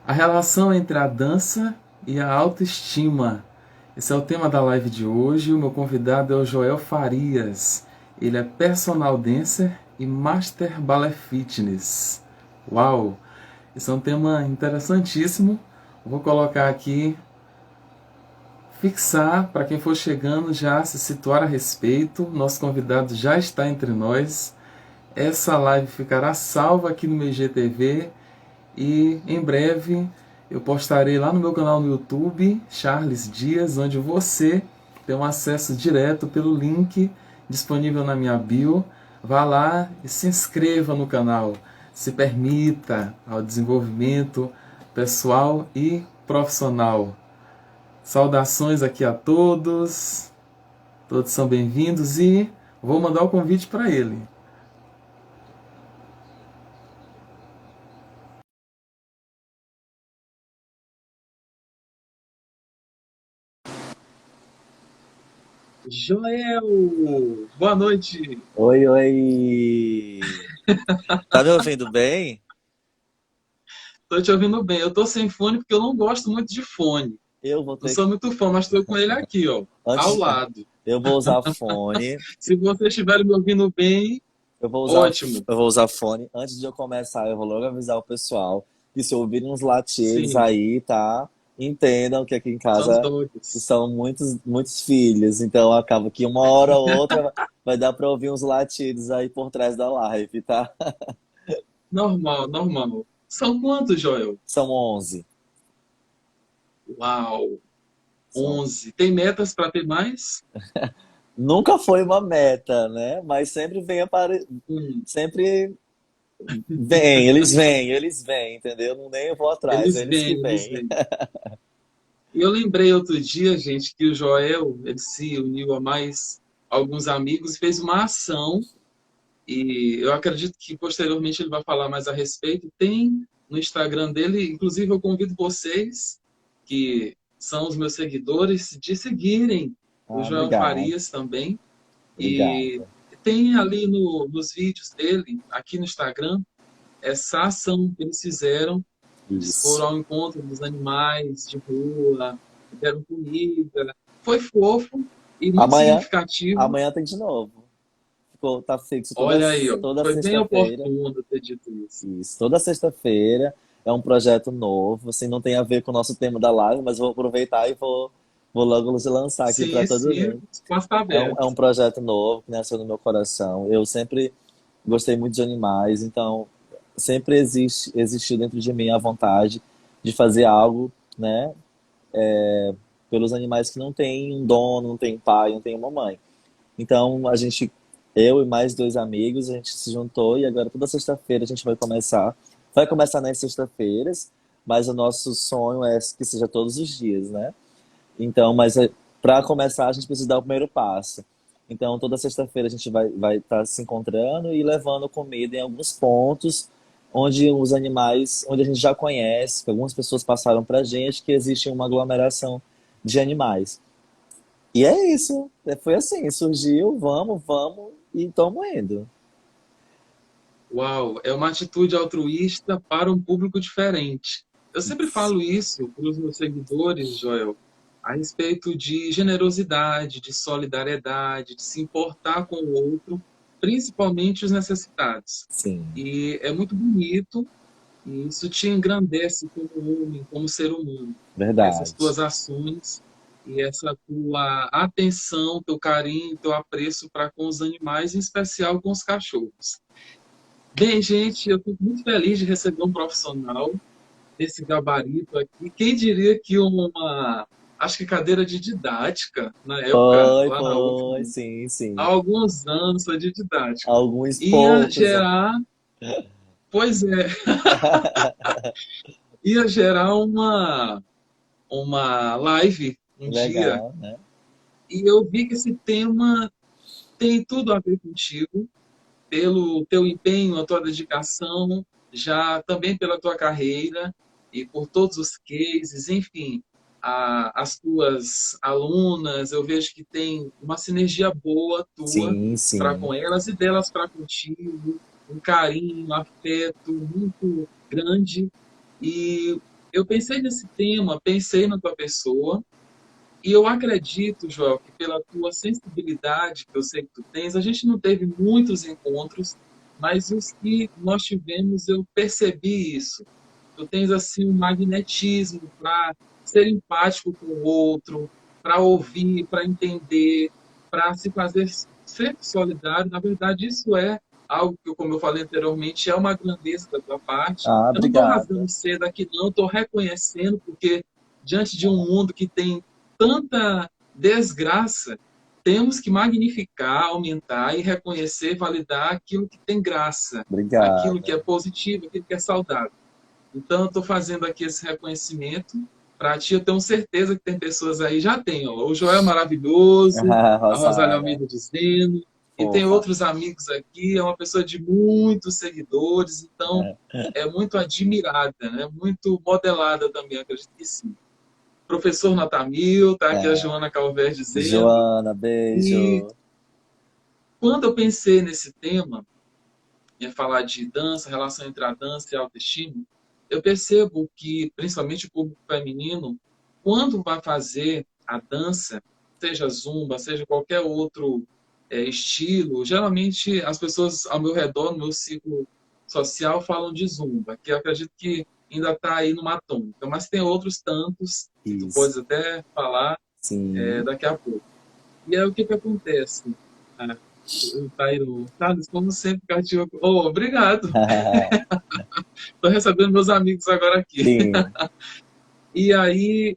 A relação entre a dança e a autoestima. Esse é o tema da live de hoje. O meu convidado é o Joel Farias. Ele é personal dancer e master ballet fitness. Uau! Esse é um tema interessantíssimo. Vou colocar aqui, fixar para quem for chegando já se situar a respeito. Nosso convidado já está entre nós. Essa live ficará salva aqui no meu IGTV e em breve eu postarei lá no meu canal no YouTube, Charles Dias, onde você tem um acesso direto pelo link disponível na minha bio. Vá lá e se inscreva no canal. Se permita ao desenvolvimento pessoal e profissional. Saudações aqui a todos. Todos são bem-vindos e vou mandar o convite para ele. Joel, boa noite. Oi, oi! Tá me ouvindo bem? Tô te ouvindo bem. Eu tô sem fone porque eu não gosto muito de fone. Eu vou Não ter sou que. muito fã, mas tô com ele aqui, ó, ao Antes, lado. eu vou usar fone. Se vocês estiverem me ouvindo bem, ótimo. Eu vou usar fone. Antes de eu começar, eu vou logo avisar o pessoal que se ouvirem uns latidos Sim, aí, tá? Entendam que aqui em são os casa dogs. são muitos filhos, então acaba que uma hora ou outra vai dar pra ouvir uns latidos aí por trás da live, tá? Normal, normal. São quantos, Joel? São 11. Uau, São... 11. Tem metas para ter mais? Nunca foi uma meta, né? Mas sempre vem Hum, sempre eles vêm, entendeu? Não nem eu vou atrás, é eles eles que vêm, eles vêm. vêm. E eu lembrei outro dia, gente, que o Joel, ele se uniu a mais alguns amigos e fez uma ação. E eu acredito que posteriormente ele vai falar mais a respeito. Tem no Instagram dele, inclusive eu convido vocês, que são os meus seguidores, de seguirem o Ah, Joel obrigado, Farias também. E obrigado. tem ali nos vídeos dele, aqui no Instagram, essa ação que eles fizeram. Eles foram Isso. ao encontro dos animais de rua, deram comida. Foi fofo e muito Amanhã, significativo. amanhã tem de novo. Tá fixo Olha aí, ó, toda foi bem sexta-feira. oportuno ter dito isso. Isso, toda sexta-feira é um projeto novo, assim, não tem a ver com o nosso tema da live, mas vou aproveitar e vou logo lançar aqui para Sim, todo sim, o mundo. espaço está É aberto. um projeto novo que nasceu no meu coração. Eu sempre gostei muito de animais, então sempre existiu dentro de mim a vontade de fazer algo, né, pelos animais que não têm um dono, não tem pai, não tem uma mãe. Então eu e mais dois amigos, a gente se juntou e agora toda sexta-feira a gente vai começar. Vai começar nas sextas-feiras, mas o nosso sonho é que seja todos os dias, né? Então, mas para começar a gente precisa dar o primeiro passo. Então, toda sexta-feira a gente vai estar se encontrando e levando comida em alguns pontos onde os animais, onde a gente já conhece, que algumas pessoas passaram para a gente que existe uma aglomeração de animais. E é isso. Foi assim, surgiu, vamos e estamos indo. Uau, é uma atitude altruísta para um público diferente. Eu sempre falo isso para os meus seguidores, Joel, a respeito de generosidade, de solidariedade, de se importar com o outro, principalmente os necessitados. Sim, E é muito bonito, e isso te engrandece como homem, como ser humano. Essas verdade. tuas ações e essa tua atenção, teu carinho, teu apreço para com os animais, em especial com os cachorros. Bem, gente, eu estou muito feliz de receber um profissional desse gabarito aqui. Quem diria que acho que cadeira de didática, na época, lá na Foi, UFMA, sim, há sim. alguns anos, foi de didática, Alguns ia poucos. gerar, pois é, ia gerar uma live um dia, Legal, né? e eu vi que esse tema tem tudo a ver contigo, pelo teu empenho, a tua dedicação, já também pela tua carreira e por todos os cases, enfim, as tuas alunas, eu vejo que tem uma sinergia boa tua Sim, para sim. com elas e delas para contigo, um carinho, um afeto muito grande. E eu pensei nesse tema, pensei na tua pessoa, e eu acredito, Joel, que pela tua sensibilidade, que eu sei que tu tens, a gente não teve muitos encontros, mas os que nós tivemos, eu percebi isso. Tu tens assim um magnetismo para ser empático com o outro, para ouvir, para entender, para se fazer ser solidário. Na verdade, isso é algo que, como eu falei anteriormente, é uma grandeza da tua parte. Ah, Eu não estou obrigado. rasgando seda aqui, não, estou reconhecendo, porque diante de um mundo que tem tanta desgraça, temos que magnificar, aumentar e reconhecer, validar aquilo que tem graça, aquilo que Obrigado. é positivo, aquilo que é saudável. Então, eu estou fazendo aqui esse reconhecimento para ti. Eu tenho certeza que tem pessoas aí, já tem, ó, o Joel é maravilhoso, a Rosália Rosara, Almeida dizendo, e tem fofa. outros amigos aqui, é uma pessoa de muitos seguidores, então é muito admirada, né? Muito modelada também, acredito que sim. Professor Natamil, tá aqui a É. Joana Calver dizendo. Joana, E beijo. quando eu pensei nesse tema, ia falar de dança, relação entre a dança e a autoestima, eu percebo que, principalmente o público feminino, quando vai fazer a dança, seja zumba, seja qualquer outro estilo, geralmente as pessoas ao meu redor, no meu ciclo social, falam de zumba, que eu acredito que ainda está aí numa tônica, mas tem outros tantos que tu Isso. podes até falar Sim. daqui a pouco. E aí o que que acontece? Ah, o Tairo, Thales, como sempre, cativo. Oh, obrigado. Estou recebendo meus amigos agora aqui. Sim, E aí,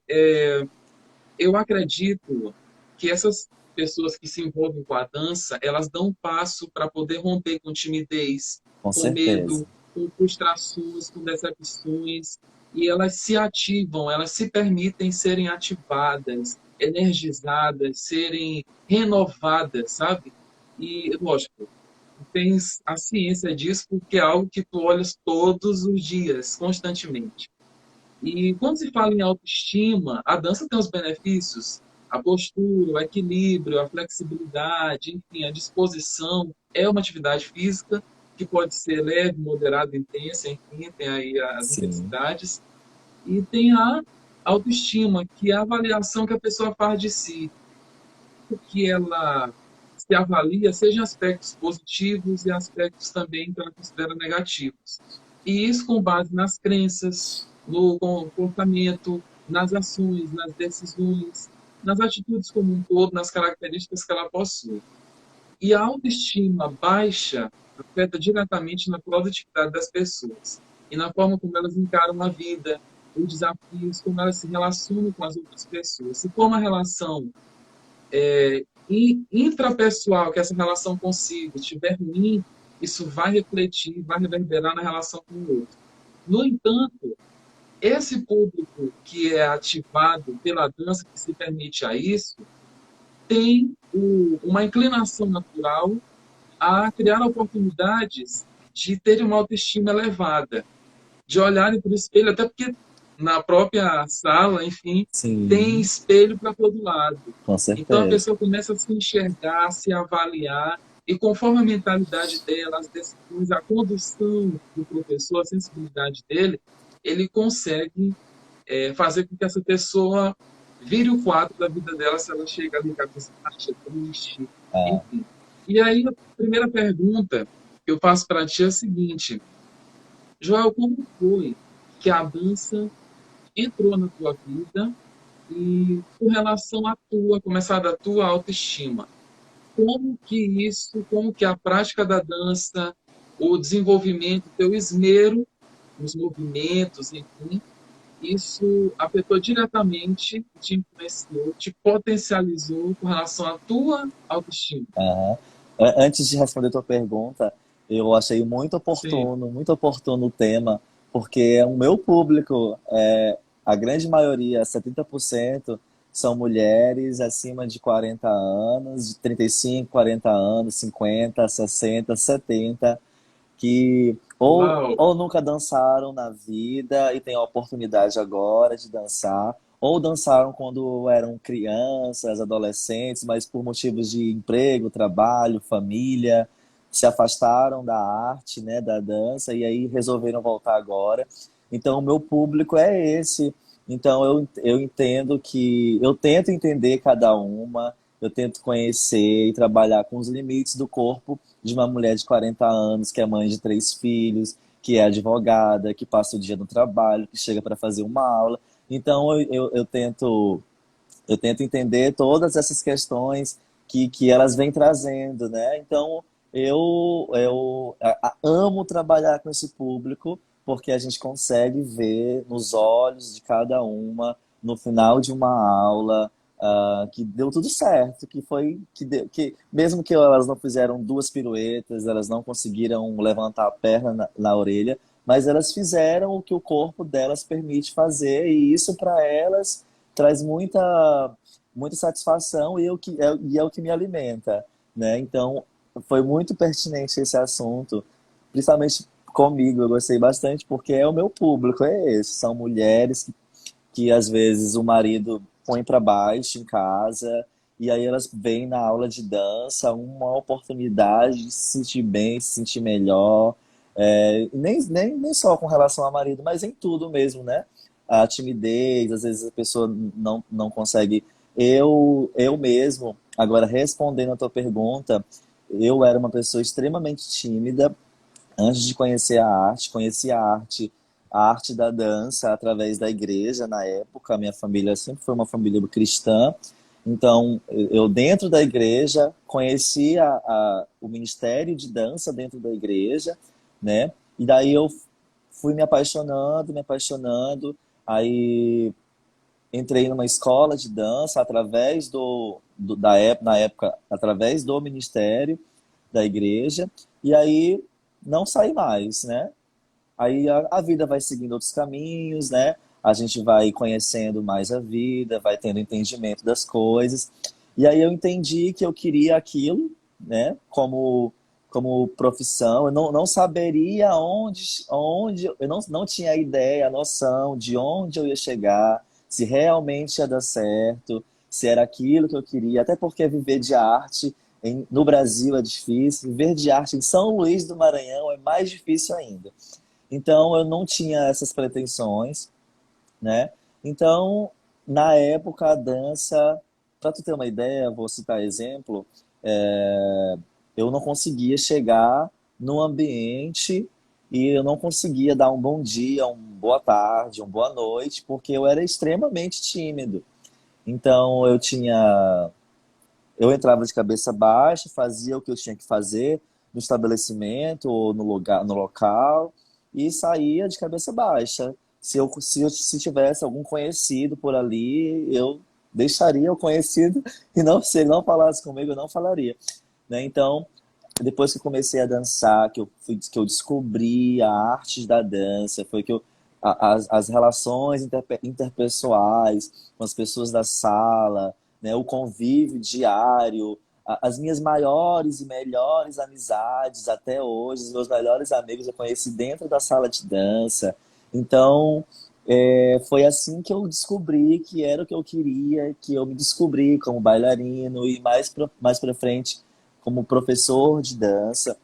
eu acredito que essas pessoas que se envolvem com a dança, elas dão um passo para poder romper com timidez, com com certeza. medo, com frustrações, com decepções, e elas se ativam, elas se permitem serem ativadas, energizadas, serem renovadas, sabe? E, lógico, tens a ciência disso porque é algo que tu olhas todos os dias, constantemente. E quando se fala em autoestima, a dança tem os benefícios, a postura, o equilíbrio, a flexibilidade, enfim, a disposição. É uma atividade física que pode ser leve, moderada, intensa, enfim, tem aí as Sim. intensidades. E tem a autoestima, que é a avaliação que a pessoa faz de si, o que ela se avalia, seja aspectos positivos e aspectos também que ela considera negativos. E isso com base nas crenças, no comportamento, nas ações, nas decisões, nas atitudes como um todo, nas características que ela possui. E a autoestima baixa afeta diretamente na produtividade das pessoas e na forma como elas encaram a vida, os desafios, como elas se relacionam com as outras pessoas. Se for uma relação intrapessoal, que essa relação consigo estiver ruim, isso vai refletir, vai reverberar na relação com o outro. No entanto, esse público que é ativado pela dança, que se permite a isso, tem uma inclinação natural a criar oportunidades de ter uma autoestima elevada, de olharem para o espelho, até porque na própria sala, enfim, tem Sim, espelho para todo lado. com Então a certeza. pessoa começa a se enxergar, a se avaliar, e conforme a mentalidade dela, as decisões, a condução do professor, a sensibilidade dele, ele consegue fazer com que essa pessoa vire o quadro da vida dela se ela chega ali com a cabeça baixa, triste, Ah, enfim. E aí a primeira pergunta que eu faço para ti é a seguinte: Joel, como foi que a dança entrou na tua vida e com relação à tua, começar da tua autoestima? Como que isso, como que a prática da dança, o desenvolvimento, teu esmero nos movimentos, enfim, isso afetou diretamente, te influenciou, te potencializou com relação à tua autoestima? aham. Antes de responder a tua pergunta, eu achei Sim. muito oportuno o tema, porque o meu público, a grande maioria, 70%, são mulheres acima de 40 anos, de 35, 40 anos, 50, 60, 70, que Uau! ou nunca dançaram na vida e têm a oportunidade agora de dançar, ou dançaram quando eram crianças, adolescentes, mas por motivos de emprego, trabalho, família, se afastaram da arte, né, da dança, e aí resolveram voltar agora. Então, o meu público é esse. Então, eu entendo que... Eu tento entender cada uma, eu tento conhecer e trabalhar com os limites do corpo de uma mulher de 40 anos, que é mãe de 3 filhos, que é advogada, que passa o dia no trabalho, que chega para fazer uma aula. Então, eu tento entender todas essas questões que elas vêm trazendo, né? Então, amo trabalhar com esse público, porque a gente consegue ver nos olhos de cada uma, no final de uma aula, que deu tudo certo, que mesmo que elas não fizeram 2 piruetas, elas não conseguiram levantar a perna na orelha, mas elas fizeram o que o corpo delas permite fazer, e isso para elas traz muita satisfação, e é o que me alimenta, né? Então, foi muito pertinente esse assunto, principalmente comigo, eu gostei bastante, porque é o meu público, é esse. São mulheres que às vezes o marido põe para baixo em casa, e aí elas veem na aula de dança uma oportunidade de se sentir bem, se sentir melhor, nem só com relação ao marido, mas em tudo mesmo, né? A timidez, às vezes a pessoa não consegue. Eu mesmo, agora respondendo a tua pergunta, eu era uma pessoa extremamente tímida antes de conhecer a arte. Conheci a arte da dança através da igreja na época. A minha família sempre foi uma família cristã. Então, eu dentro da igreja conheci o ministério de dança dentro da igreja, né? E daí eu fui me apaixonando. Aí entrei numa escola de dança através na época, através do ministério da igreja, e aí não saí mais, né? Aí a vida vai seguindo outros caminhos, né? A gente vai conhecendo mais a vida, vai tendo entendimento das coisas. E aí eu entendi que eu queria aquilo, né? Como profissão. Eu não saberia onde eu não tinha a ideia, a noção de onde eu ia chegar, se realmente ia dar certo, se era aquilo que eu queria. Até porque viver de arte no Brasil é difícil, viver de arte em São Luís do Maranhão é mais difícil ainda. Então eu não tinha essas pretensões, né? Então, na época, a dança, para tu ter uma ideia, vou citar exemplo, eu não conseguia chegar no ambiente e eu não conseguia dar um bom dia, uma boa tarde, uma boa noite, porque eu era extremamente tímido. Então eu entrava de cabeça baixa, fazia o que eu tinha que fazer no estabelecimento ou no lugar, no local, e saía de cabeça baixa. Se tivesse algum conhecido por ali, eu deixaria o conhecido e não, se ele não falasse comigo, eu não falaria, né? Então, depois que eu comecei a dançar, que eu descobri a arte da dança, foi que as relações interpessoais com as pessoas da sala, né, o convívio diário, as minhas maiores e melhores amizades até hoje, os meus melhores amigos eu conheci dentro da sala de dança. Então, foi assim que eu descobri que era o que eu queria, que eu me descobri como bailarino e mais pra frente como professor de dança,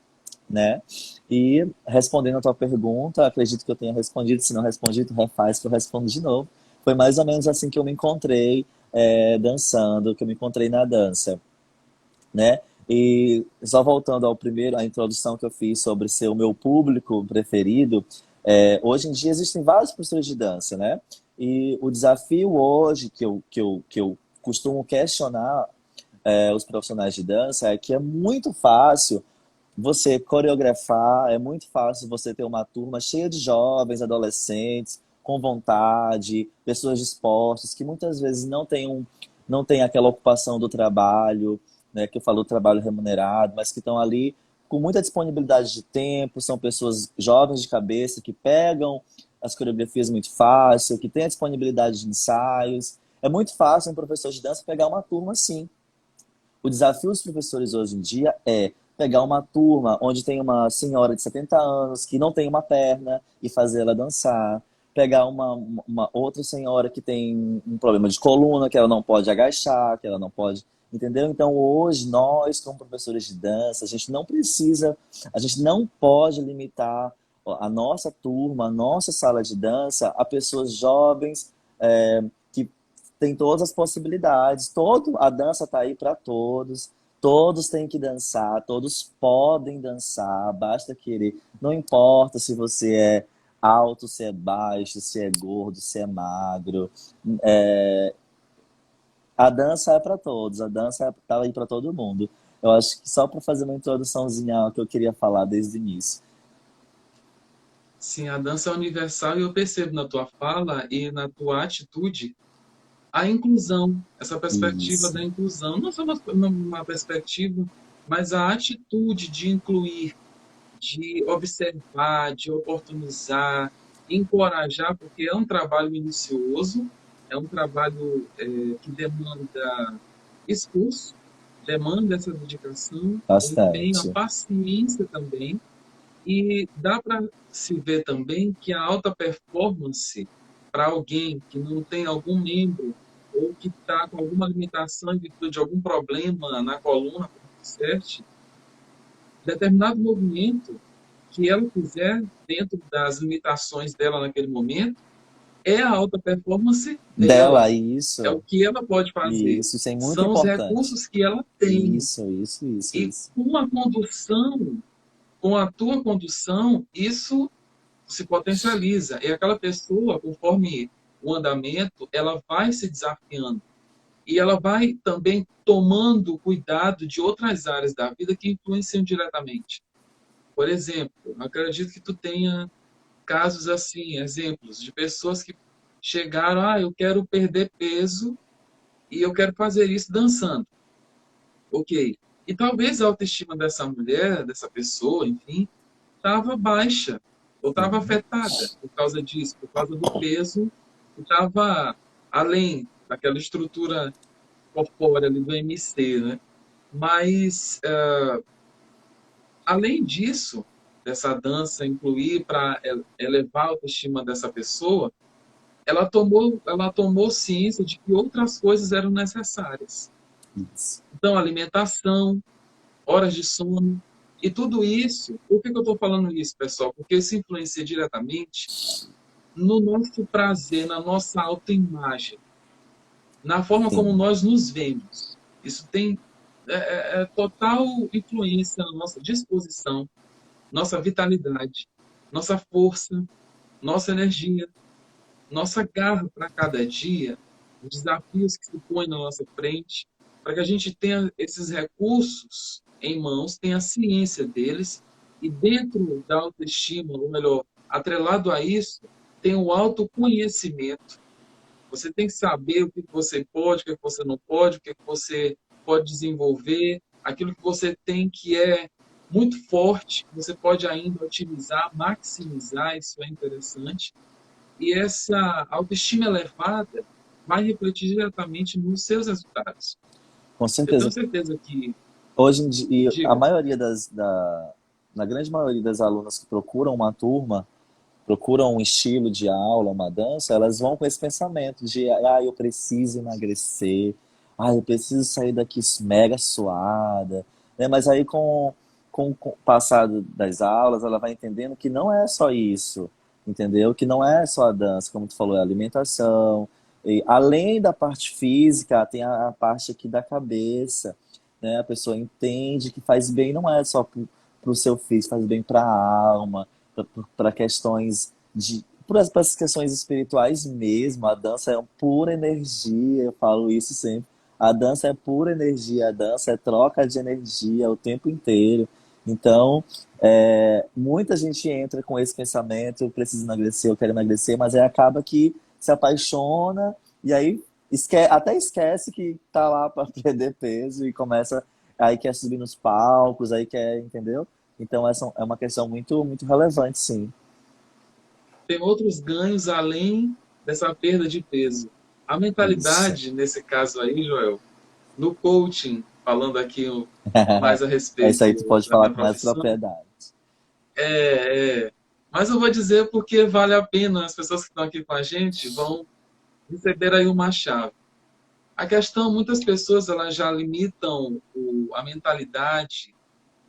né? E respondendo a tua pergunta, acredito que eu tenha respondido. Se não respondi, tu refaz que eu respondo de novo. Foi mais ou menos assim que eu me encontrei dançando, que eu me encontrei na dança, né? E só voltando ao primeiro, a introdução que eu fiz sobre ser o meu público preferido, hoje em dia existem vários professores de dança, né? E o desafio hoje que eu costumo questionar os profissionais de dança é que é muito fácil você coreografar, é muito fácil você ter uma turma cheia de jovens, adolescentes, com vontade, pessoas dispostas, que muitas vezes não têm aquela ocupação do trabalho, né, que eu falo trabalho remunerado, mas que estão ali com muita disponibilidade de tempo, são pessoas jovens de cabeça que pegam as coreografias muito fácil, que têm a disponibilidade de ensaios. É muito fácil um professor de dança pegar uma turma assim. O desafio dos professores hoje em dia é pegar uma turma onde tem uma senhora de 70 anos que não tem uma perna e fazer ela dançar. Pegar uma outra senhora que tem um problema de coluna, que ela não pode agachar, que ela não pode. Entendeu? Então, hoje, nós, como professores de dança, a gente não pode limitar a nossa turma, a nossa sala de dança, a pessoas jovens, que têm todas as possibilidades. A dança está aí para todos. Todos têm que dançar, todos podem dançar, basta querer. Não importa se você é alto, se é baixo, se é gordo, se é magro. É, a dança é para todos, a dança tá aí para todo mundo. Eu acho que só para fazer uma introduçãozinha ao que eu queria falar desde o início. Sim, a dança é universal e eu percebo na tua fala e na tua atitude a inclusão, essa perspectiva Isso. da inclusão, não só uma perspectiva, mas a atitude de incluir, de observar, de oportunizar, encorajar, porque é um trabalho minucioso, é um trabalho que demanda esforço, demanda essa dedicação, o empenho, a Bastante. paciência também, e dá para se ver também que a alta performance para alguém que não tem algum membro ou que está com alguma limitação em virtude de algum problema na coluna, como tu disseste, determinado movimento que ela fizer dentro das limitações dela naquele momento é a alta performance Dela, dela, é o que ela pode fazer, isso é muito são os importante. recursos que ela tem. E Isso. com a condução, com a tua condução, isso se potencializa. E aquela pessoa, conforme o andamento, ela vai se desafiando. E ela vai também tomando cuidado de outras áreas da vida que influenciam diretamente. Por exemplo, acredito que tu tenha casos assim, exemplos de pessoas que chegaram, eu quero perder peso e eu quero fazer isso dançando. Ok. E talvez a autoestima dessa mulher, dessa pessoa, enfim, estava baixa ou estava Sim, afetada por causa disso, por causa do peso que estava além daquela estrutura corpórea ali do MC, né? Mas, além disso, dessa dança incluir para elevar a autoestima dessa pessoa, ela tomou ciência de que outras coisas eram necessárias. isso. Então, alimentação, horas de sono, e tudo isso, por que eu estou falando isso, pessoal? Porque isso influencia diretamente no nosso prazer, na nossa autoimagem, na forma como Sim. nós nos vemos. Isso tem total influência na nossa disposição, nossa vitalidade, nossa força, nossa energia, nossa garra para cada dia, os desafios que se põem na nossa frente, para que a gente tenha esses recursos em mãos, tenha ciência deles e dentro da autoestima, ou melhor, atrelado a isso, tem o autoconhecimento. Você tem que saber o que você pode, o que você não pode, o que você pode desenvolver, aquilo que você tem que é muito forte, você pode ainda otimizar, maximizar, isso é interessante. E essa autoestima elevada vai refletir diretamente nos seus resultados. Com Eu tenho certeza. certeza que, Hoje em dia, a diga, maioria na grande maioria das alunas que procuram uma turma, procuram um estilo de aula, uma dança, elas vão com esse pensamento de, eu preciso emagrecer, eu preciso sair daqui mega suada, né? Mas aí com o passar das aulas, ela vai entendendo que não é só isso, entendeu? Que não é só a dança, como tu falou, é a alimentação, e além da parte física, tem a parte aqui da cabeça, né? A pessoa entende que faz bem não é só para o seu físico, faz bem para a alma, para questões para as questões espirituais mesmo. A dança é pura energia, eu falo isso sempre. A dança é pura energia, a dança é troca de energia o tempo inteiro. Então, muita gente entra com esse pensamento, eu preciso emagrecer, eu quero emagrecer, mas aí acaba que se apaixona e aí até esquece que tá lá para perder peso e começa, aí quer subir nos palcos, aí quer, entendeu? Então essa é uma questão muito, muito relevante, sim. tem outros ganhos além dessa perda de peso. A Isso. mentalidade, nesse caso aí, Joel, no coaching, falando aqui mais a É isso aí, respeito tu pode da falar minha com mais profissão, propriedade. mas eu vou dizer porque vale a pena, as pessoas que estão aqui com a gente vão receber aí uma chave. A questão, muitas pessoas elas já limitam a mentalidade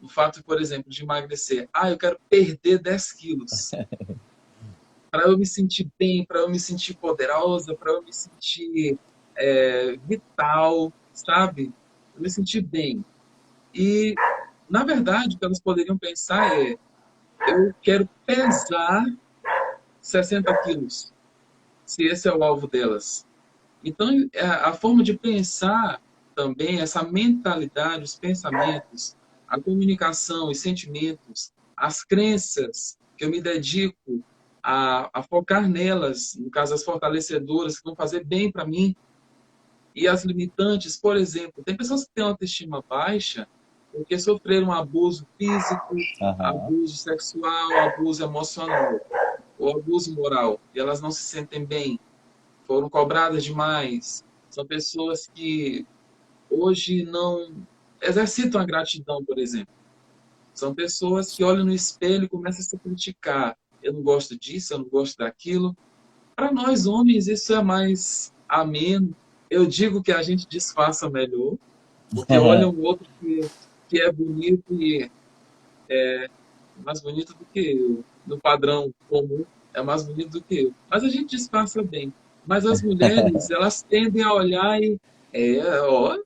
o fato, por exemplo, de emagrecer. Ah, eu quero perder 10 quilos. Para eu me sentir bem, para eu me sentir poderosa, para eu me sentir vital, sabe? Eu me sentir bem. E, na verdade, o que elas poderiam pensar é: eu quero pesar 60 quilos, se esse é o alvo delas. Então, a forma de pensar também, essa mentalidade, os pensamentos, a comunicação, os sentimentos, as crenças que eu me dedico a focar nelas, no caso, as fortalecedoras, que vão fazer bem para mim, e as limitantes, por exemplo, tem pessoas que têm uma autoestima baixa porque sofreram um abuso físico, Aham. abuso sexual, abuso emocional ou abuso moral, e elas não se sentem bem, foram cobradas demais. São pessoas que hoje não exercitam a gratidão, por exemplo. São pessoas que olham no espelho e começam a se criticar. Eu não gosto disso, eu não gosto daquilo. Para nós homens, isso é mais ameno. Eu digo que a gente disfarça melhor, porque olha o outro que é bonito e mais bonito do que eu. No padrão comum, é mais bonito do que eu. Mas a gente disfarça bem. Mas as mulheres, elas tendem a olhar e ó,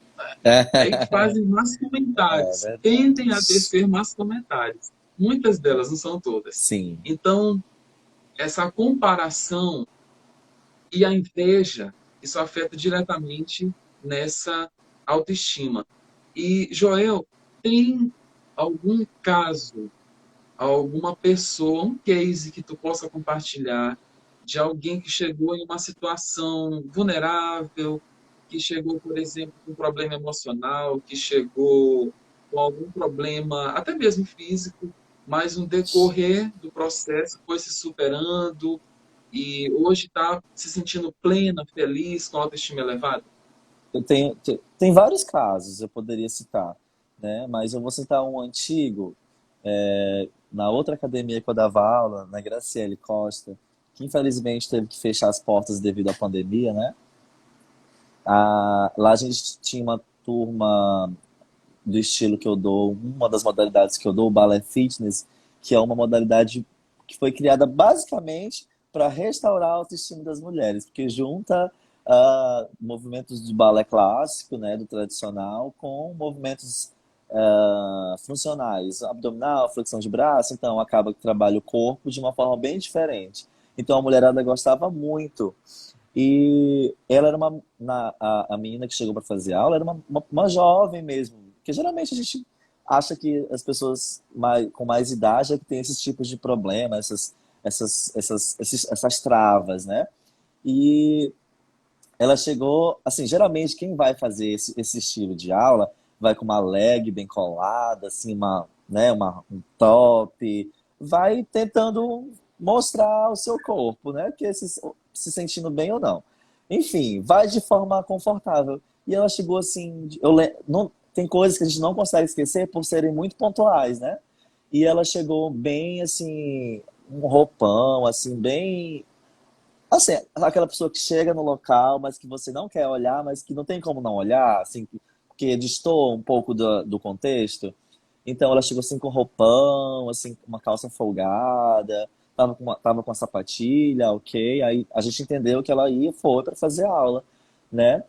aí fazem más É comentários, verdade. tendem a tecer más comentários. Muitas delas, não são todas. Sim. Então, essa comparação e a inveja, isso afeta diretamente nessa autoestima. E, Joel, tem algum caso, alguma pessoa, um case que tu possa compartilhar de alguém que chegou em uma situação vulnerável, que chegou, por exemplo, com um problema emocional, que chegou com algum problema, até mesmo físico, mas no decorrer do processo foi se superando e hoje está se sentindo plena, feliz, com autoestima elevada? Tem vários casos, eu poderia citar, né? Mas eu vou citar um antigo, na outra academia que eu dava aula, na Graciele Costa, que infelizmente teve que fechar as portas devido à pandemia, né? Lá a gente tinha uma turma do estilo que eu dou, uma das modalidades que eu dou, o Ballet Fitness, que é uma modalidade que foi criada basicamente para restaurar a autoestima das mulheres, porque junta movimentos do balé clássico, né, do tradicional, com movimentos funcionais, abdominal, flexão de braço, então acaba que trabalha o corpo de uma forma bem diferente. Então a mulherada gostava muito. E ela era a menina que chegou para fazer aula era uma jovem mesmo, porque geralmente a gente acha que as pessoas com mais idade é que tem esses tipos de problemas, essas travas, né? E ela chegou, assim, geralmente quem vai fazer esse estilo de aula vai com uma leg bem colada, assim, um top, vai tentando mostrar o seu corpo, né? Que se sentindo bem ou não. Enfim, vai de forma confortável. E ela chegou assim, não, tem coisas que a gente não consegue esquecer por serem muito pontuais, né? E ela chegou bem assim, um roupão, assim, bem assim, aquela pessoa que chega no local, mas que você não quer olhar, mas que não tem como não olhar, assim, porque destoa um pouco do contexto. Então ela chegou assim com roupão, assim, com uma calça folgada, tava com a sapatilha, ok. Aí a gente entendeu que ela foi para fazer aula, né?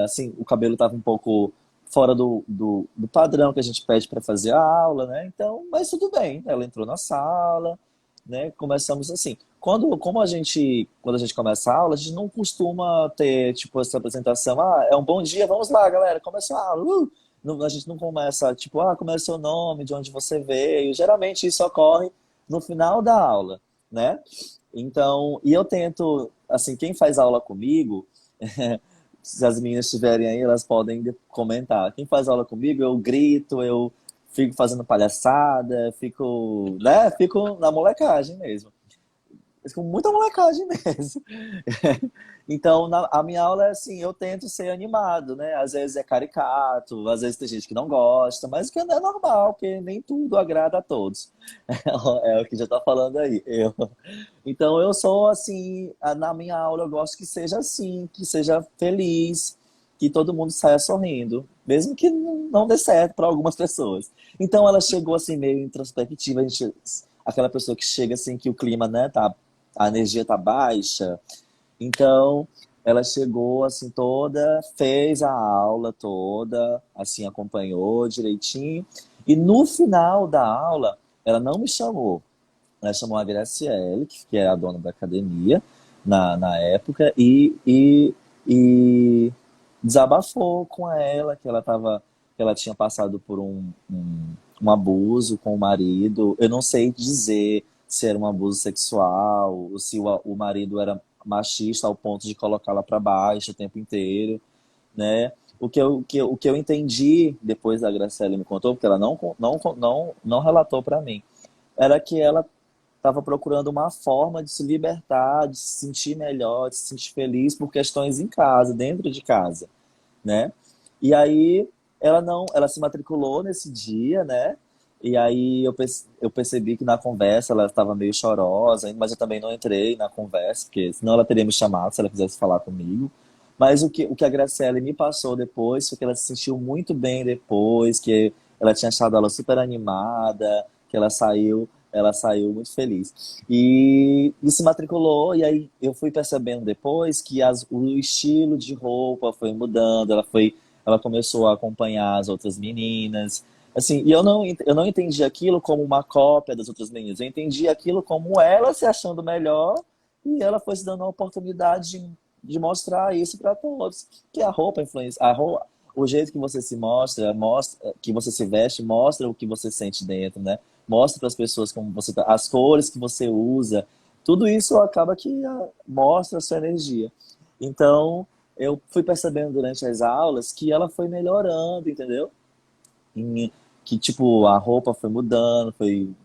Assim, o cabelo tava um pouco fora do padrão que a gente pede para fazer a aula, né? Então, mas tudo bem. Ela entrou na sala, né? Começamos assim. Quando a gente começa a aula, a gente não costuma ter, tipo, essa apresentação, é um bom dia, vamos lá, galera, começa a aula, a gente não começa, tipo, como é o seu nome, de onde você veio, geralmente isso ocorre no final da aula, né? Então, e eu tento, assim, quem faz aula comigo, se as meninas estiverem aí, elas podem comentar, quem faz aula comigo, eu grito, eu fico fazendo palhaçada, fico na molecagem mesmo com muita molecagem mesmo. Então, a minha aula é assim, eu tento ser animado, né? Às vezes é caricato, às vezes tem gente que não gosta, mas que não é normal, porque nem tudo agrada a todos. É o que já tá falando aí. Então, eu sou assim, na minha aula eu gosto que seja assim, que seja feliz, que todo mundo saia sorrindo, mesmo que não dê certo para algumas pessoas. Então ela chegou assim meio introspectiva, aquela pessoa que chega assim que o clima, né, tá, a energia tá baixa. Então ela chegou assim toda, fez a aula toda, assim acompanhou direitinho. E no final da aula, ela não me chamou. Ela chamou a Graciele, que é a dona da academia na época, e desabafou com ela que ela tinha passado por um abuso com o marido. Eu não sei dizer se era um abuso sexual, ou se o marido era machista ao ponto de colocá-la para baixo o tempo inteiro, né? O que eu entendi depois da Graciela me contou, porque ela não relatou para mim, era que ela estava procurando uma forma de se libertar, de se sentir melhor, de se sentir feliz por questões em casa, dentro de casa, né? E aí ela se matriculou nesse dia, né? E aí eu percebi que na conversa ela estava meio chorosa, mas eu também não entrei na conversa, porque senão ela teria me chamado se ela quisesse falar comigo. Mas o que a Graciela me passou depois foi que ela se sentiu muito bem depois, que ela tinha achado ela super animada, que ela saiu muito feliz. E se matriculou, e aí eu fui percebendo depois que o estilo de roupa foi mudando, ela começou a acompanhar as outras meninas. Assim, e eu não entendi aquilo como uma cópia das outras meninas, eu entendi aquilo como ela se achando melhor e ela foi se dando a oportunidade de mostrar isso para todos. Que a roupa influencia, o jeito que você se mostra, mostra que você se veste, mostra o que você sente dentro, né? Mostra para as pessoas como você tá, as cores que você usa, tudo isso acaba que mostra a sua energia. Então, eu fui percebendo durante as aulas que ela foi melhorando, entendeu? Em- que, tipo, a roupa foi mudando,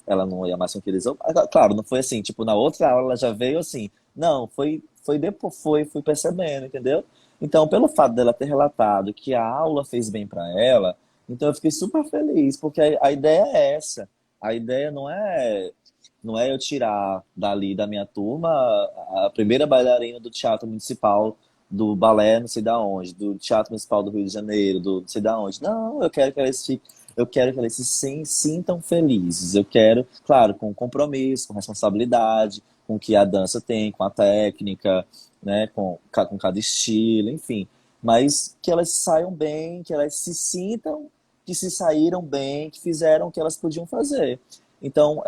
ela não ia mais com aqueles... Claro, não foi assim, tipo, na outra aula ela já veio assim. Não, foi depois, fui percebendo, entendeu? Então, pelo fato dela ter relatado que a aula fez bem para ela, então eu fiquei super feliz, porque a ideia é essa. A ideia não é eu tirar dali da minha turma a primeira bailarina do Teatro Municipal, do balé não sei da onde, do Teatro Municipal do Rio de Janeiro, do não sei da onde. Não, eu quero que eles sintam felizes. Eu quero, claro, com compromisso, com responsabilidade, com o que a dança tem, com a técnica, né, com cada estilo, enfim. Mas que elas saiam bem, que elas se sintam que se saíram bem, que fizeram o que elas podiam fazer. Então,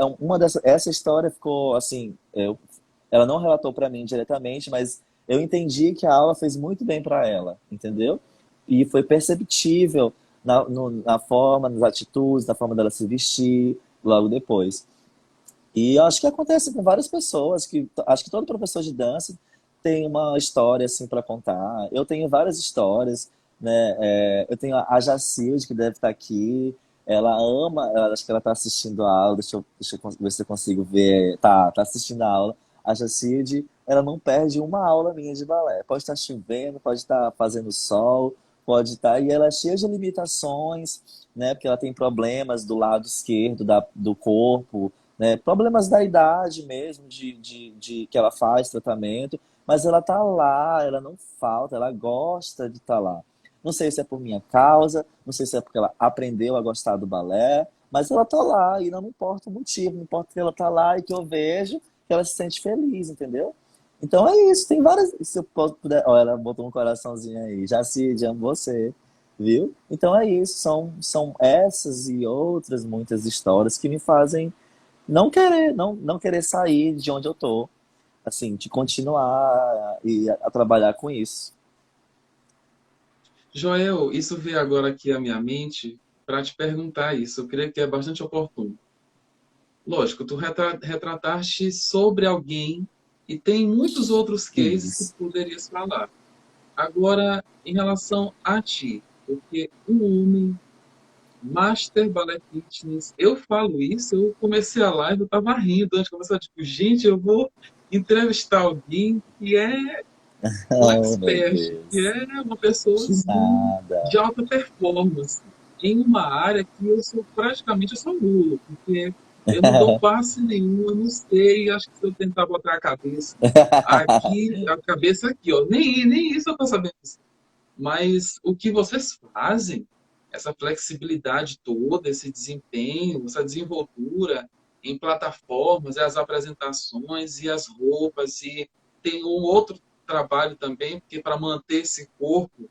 essa história ficou assim, ela não relatou para mim diretamente, mas eu entendi que a aula fez muito bem para ela, entendeu? E foi perceptível na forma, nas atitudes, na forma dela se vestir logo depois. E eu acho que acontece com várias pessoas, que acho que todo professor de dança tem uma história assim para contar. Eu tenho várias histórias, né? Eu tenho a Jacilde, que deve estar aqui. Ela ama, acho que ela está assistindo a aula. Deixa eu ver se eu consigo ver. Tá assistindo a aula. A Jacilde, ela não perde uma aula minha de balé. Pode estar chovendo, pode estar fazendo sol, pode estar. E ela é cheia de limitações, né? Porque ela tem problemas do lado esquerdo do corpo, né? Problemas da idade mesmo, de que ela faz tratamento, mas ela tá lá, ela não falta, ela gosta de estar lá. Não sei se é por minha causa, não sei se é porque ela aprendeu a gostar do balé, mas ela tá lá e não me importa o motivo, não importa que ela tá lá e que eu vejo que ela se sente feliz, entendeu? Então é isso, tem várias. Se eu puder. Olha, ela botou um coraçãozinho aí. Jacide, amo você. Viu? Então é isso. São essas e outras muitas histórias que me fazem não querer sair de onde eu tô, assim, de continuar a trabalhar com isso. Joel, isso veio agora aqui à minha mente para te perguntar isso. Eu creio que é bastante oportuno. Lógico, tu retrataste sobre alguém e tem muitos outros cases que Isso. tu poderias falar. Agora, em relação a ti, porque um homem, master ballet fitness, eu falo isso, eu comecei a live, eu tava rindo antes de começar, tipo, gente, eu vou entrevistar alguém que é um Oh, meu expert, que Deus. é uma pessoa Que assim, de nada. alta performance, em uma área que eu sou nulo, porque eu não dou passe nenhum, eu não sei, acho que se eu tentar botar a cabeça aqui, ó, nem isso eu tô sabendo. Mas o que vocês fazem, essa flexibilidade toda, esse desempenho, essa desenvoltura em plataformas, as apresentações e as roupas, e tem um outro trabalho também, porque para manter esse corpo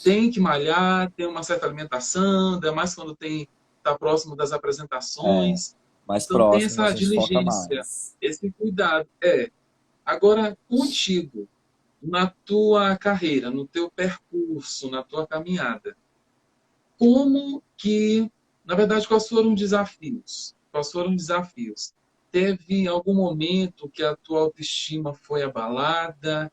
tem que malhar, tem uma certa alimentação, ainda mais quando tem está próximo das É, apresentações. mais Então tem próximo a essa gente foca diligência, mais. esse cuidado. Agora contigo, na tua carreira, no teu percurso, na tua caminhada, como que, na verdade, quais foram os desafios? Quais foram os desafios? Teve algum momento que a tua autoestima foi abalada,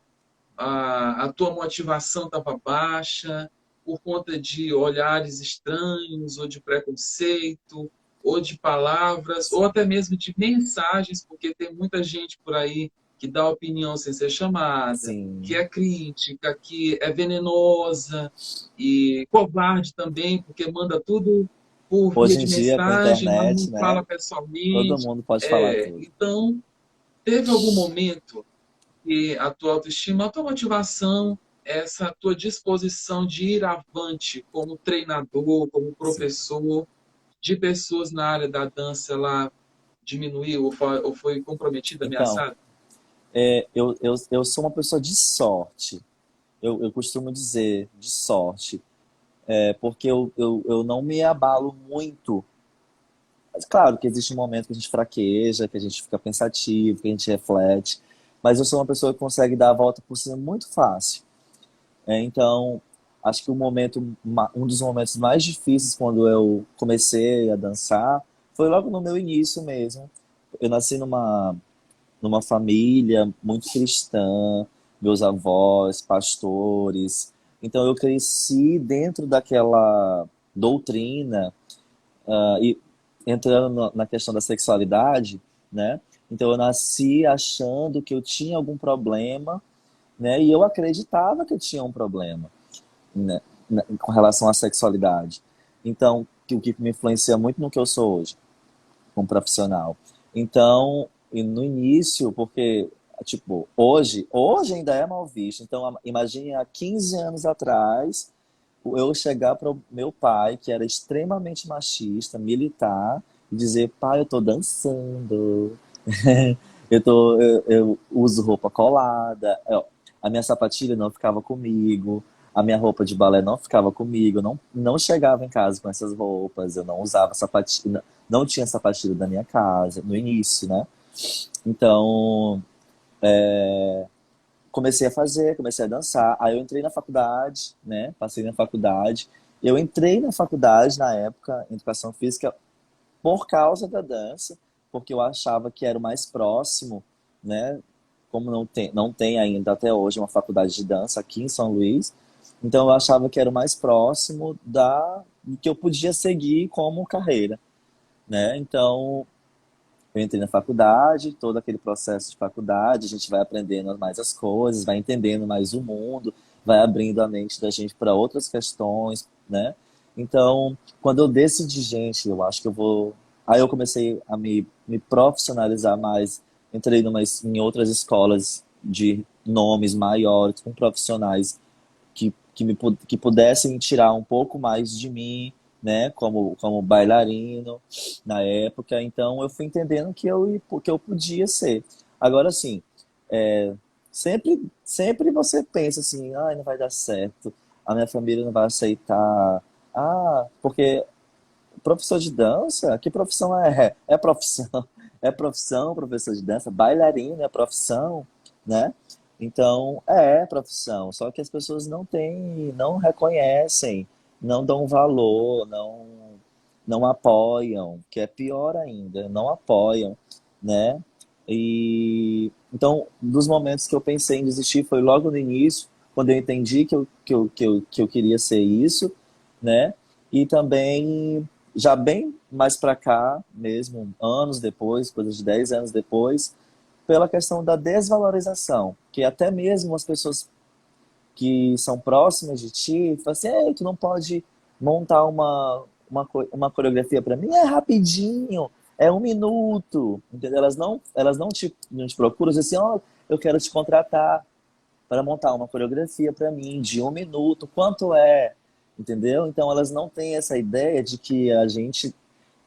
a tua motivação estava baixa, por conta de olhares estranhos, ou de preconceito, ou de palavras, ou até mesmo de mensagens, porque tem muita gente por aí que dá opinião sem ser chamada, que Sim. é crítica, que é venenosa e covarde também, porque manda tudo por via Hoje em de dia, com a mensagem, mas internet, não fala né? Todo pessoalmente. mundo pode falar tudo. Então, teve algum momento e a tua autoestima, a tua motivação, essa tua disposição de ir avante como treinador, como Sim. professor de pessoas na área da dança, ela diminuiu ou foi comprometida, Então, ameaçada? eu sou uma pessoa de sorte. Eu costumo dizer de sorte. Porque eu não me abalo muito. Mas claro que existe um momento que a gente fraqueja, que a gente fica pensativo, que a gente reflete. Mas eu sou uma pessoa que consegue dar a volta por cima muito fácil. Então, acho que um dos momentos mais difíceis quando eu comecei a dançar foi logo no meu início mesmo. Eu nasci numa família muito cristã, meus avós, pastores. Então eu cresci dentro daquela doutrina, e entrando na questão da sexualidade, né? Então eu nasci achando que eu tinha algum problema, né? E eu acreditava que eu tinha um problema, né? Com relação à sexualidade. Então, o que me influencia muito no que eu sou hoje, como profissional. Então, e no início, porque, tipo, hoje ainda é mal visto. Então, imagine há 15 anos atrás, eu chegar para o meu pai, que era extremamente machista, militar, e dizer: pai, eu tô dançando, eu uso roupa colada, a minha sapatilha não ficava comigo, a minha roupa de balé não ficava comigo, eu não chegava em casa com essas roupas, eu não usava sapatilha, não tinha sapatilha da minha casa, no início, né? Então, comecei a dançar. Aí eu entrei na faculdade, né? Passei na faculdade. Eu entrei na faculdade na época, em educação física, por causa da dança, porque eu achava que era o mais próximo, né? Como não tem ainda até hoje uma faculdade de dança aqui em São Luís. Então eu achava que era o mais próximo da que eu podia seguir como carreira, né? Então eu entrei na faculdade, todo aquele processo de faculdade, a gente vai aprendendo mais as coisas, vai entendendo mais o mundo, vai abrindo a mente da gente para outras questões, né? Então, quando eu decidi, gente, eu acho que eu vou. Aí eu comecei a me profissionalizar mais, entrei em outras escolas de nomes maiores, com profissionais que pudessem tirar um pouco mais de mim, né, como bailarino na época. Então eu fui entendendo que eu podia ser. Agora, assim, é, sempre você pensa assim: ai, não vai dar certo, a minha família não vai aceitar. Porque professor de dança, que profissão é? É profissão, é profissão, professor de dança, bailarino é profissão, né? Então, é profissão, só que as pessoas não reconhecem, não dão valor, não apoiam, que é pior ainda, não apoiam, né? E então, dos momentos que eu pensei em desistir foi logo no início, quando eu entendi que eu queria ser isso, né? E também já bem mais para cá, mesmo anos depois, coisa de 10 anos depois, pela questão da desvalorização, que até mesmo as pessoas que são próximas de ti falam assim: ei, tu não pode montar uma coreografia para mim? É rapidinho, é 1 minuto, entendeu? Elas não te procuram, dizem assim: ó, eu quero te contratar, para montar uma coreografia para mim de 1 minuto. Quanto é? Entendeu? Então elas não têm essa ideia de que a gente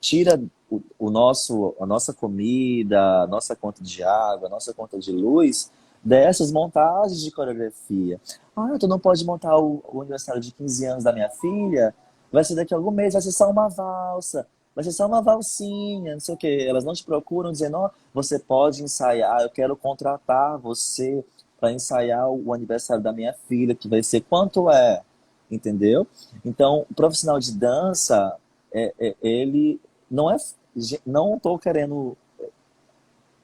tira a nossa comida, a nossa conta de água, a nossa conta de luz dessas montagens de coreografia. Ah, tu não pode montar o aniversário de 15 anos da minha filha? Vai ser daqui a algum mês, vai ser só uma valsa, vai ser só uma valsinha, não sei o quê. Elas não te procuram dizendo, ó, você pode ensaiar, eu quero contratar você para ensaiar o aniversário da minha filha, que vai ser quanto é, entendeu? Então, o profissional de dança, ele não é, não estou querendo,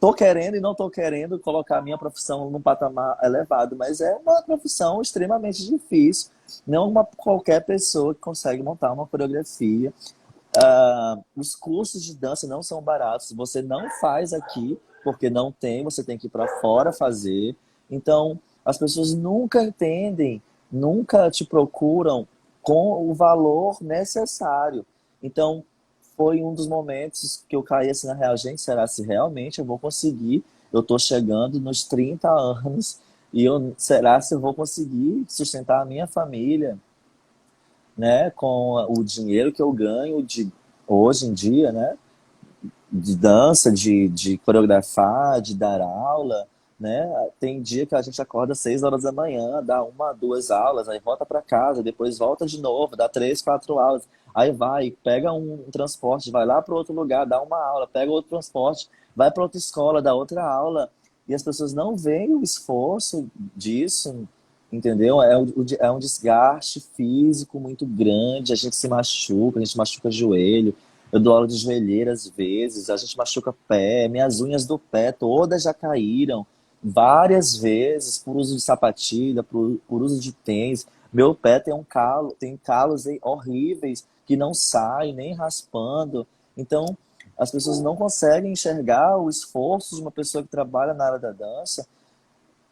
tô querendo e não estou querendo colocar a minha profissão num patamar elevado, mas é uma profissão extremamente difícil. Não uma qualquer pessoa que consegue montar uma coreografia. Os cursos de dança não são baratos. Você não faz aqui porque não tem, você tem que ir para fora fazer. Então, as pessoas nunca entendem, nunca te procuram com o valor necessário. Então, foi um dos momentos que eu caí assim na real, gente, será se realmente eu vou conseguir? Eu estou chegando nos 30 anos e será se eu vou conseguir sustentar a minha família, né, com o dinheiro que eu ganho de hoje em dia, né, de dança, de coreografar, de dar aula, né? Tem dia que a gente acorda às 6 horas da manhã, dá uma, duas aulas, aí volta para casa, depois volta de novo, dá três, quatro aulas, aí vai, pega um transporte, vai lá para outro lugar, dá uma aula, pega outro transporte, vai para outra escola, dá outra aula, e as pessoas não veem o esforço disso, entendeu? É um desgaste físico muito grande, a gente se machuca, a gente machuca joelho, eu dou aula de joelheira às vezes, a gente machuca pé, minhas unhas do pé todas já caíram várias vezes por uso de sapatilha, por uso de tênis. Meu pé tem tem calos aí horríveis que não saem nem raspando. Então, as pessoas não conseguem enxergar o esforço de uma pessoa que trabalha na área da dança.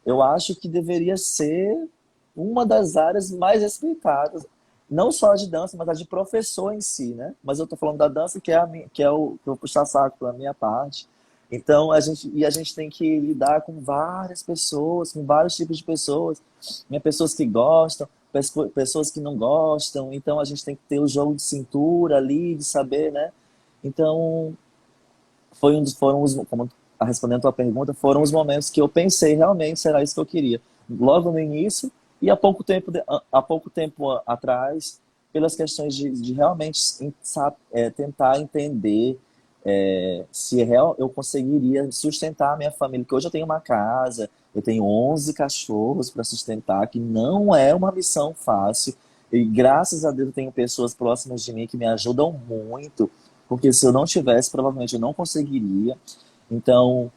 Eu acho que deveria ser uma das áreas mais respeitadas, não só a de dança, mas a de professor em si, né? Mas eu tô falando da dança que é que é o que eu vou puxar saco pela minha parte. Então a gente tem que lidar com várias pessoas, com vários tipos de pessoas, né? Pessoas que gostam, pessoas que não gostam. Então a gente tem que ter o jogo de cintura ali, de saber, né? Então foram os, como respondendo a tua pergunta, foram os momentos que eu pensei realmente será isso que eu queria. Logo no início e há pouco tempo atrás, pelas questões de realmente tentar entender se eu conseguiria sustentar a minha família, porque hoje eu tenho uma casa, eu tenho 11 cachorros para sustentar, que não é uma missão fácil, e graças a Deus eu tenho pessoas próximas de mim que me ajudam muito, porque se eu não tivesse, provavelmente eu não conseguiria. Então,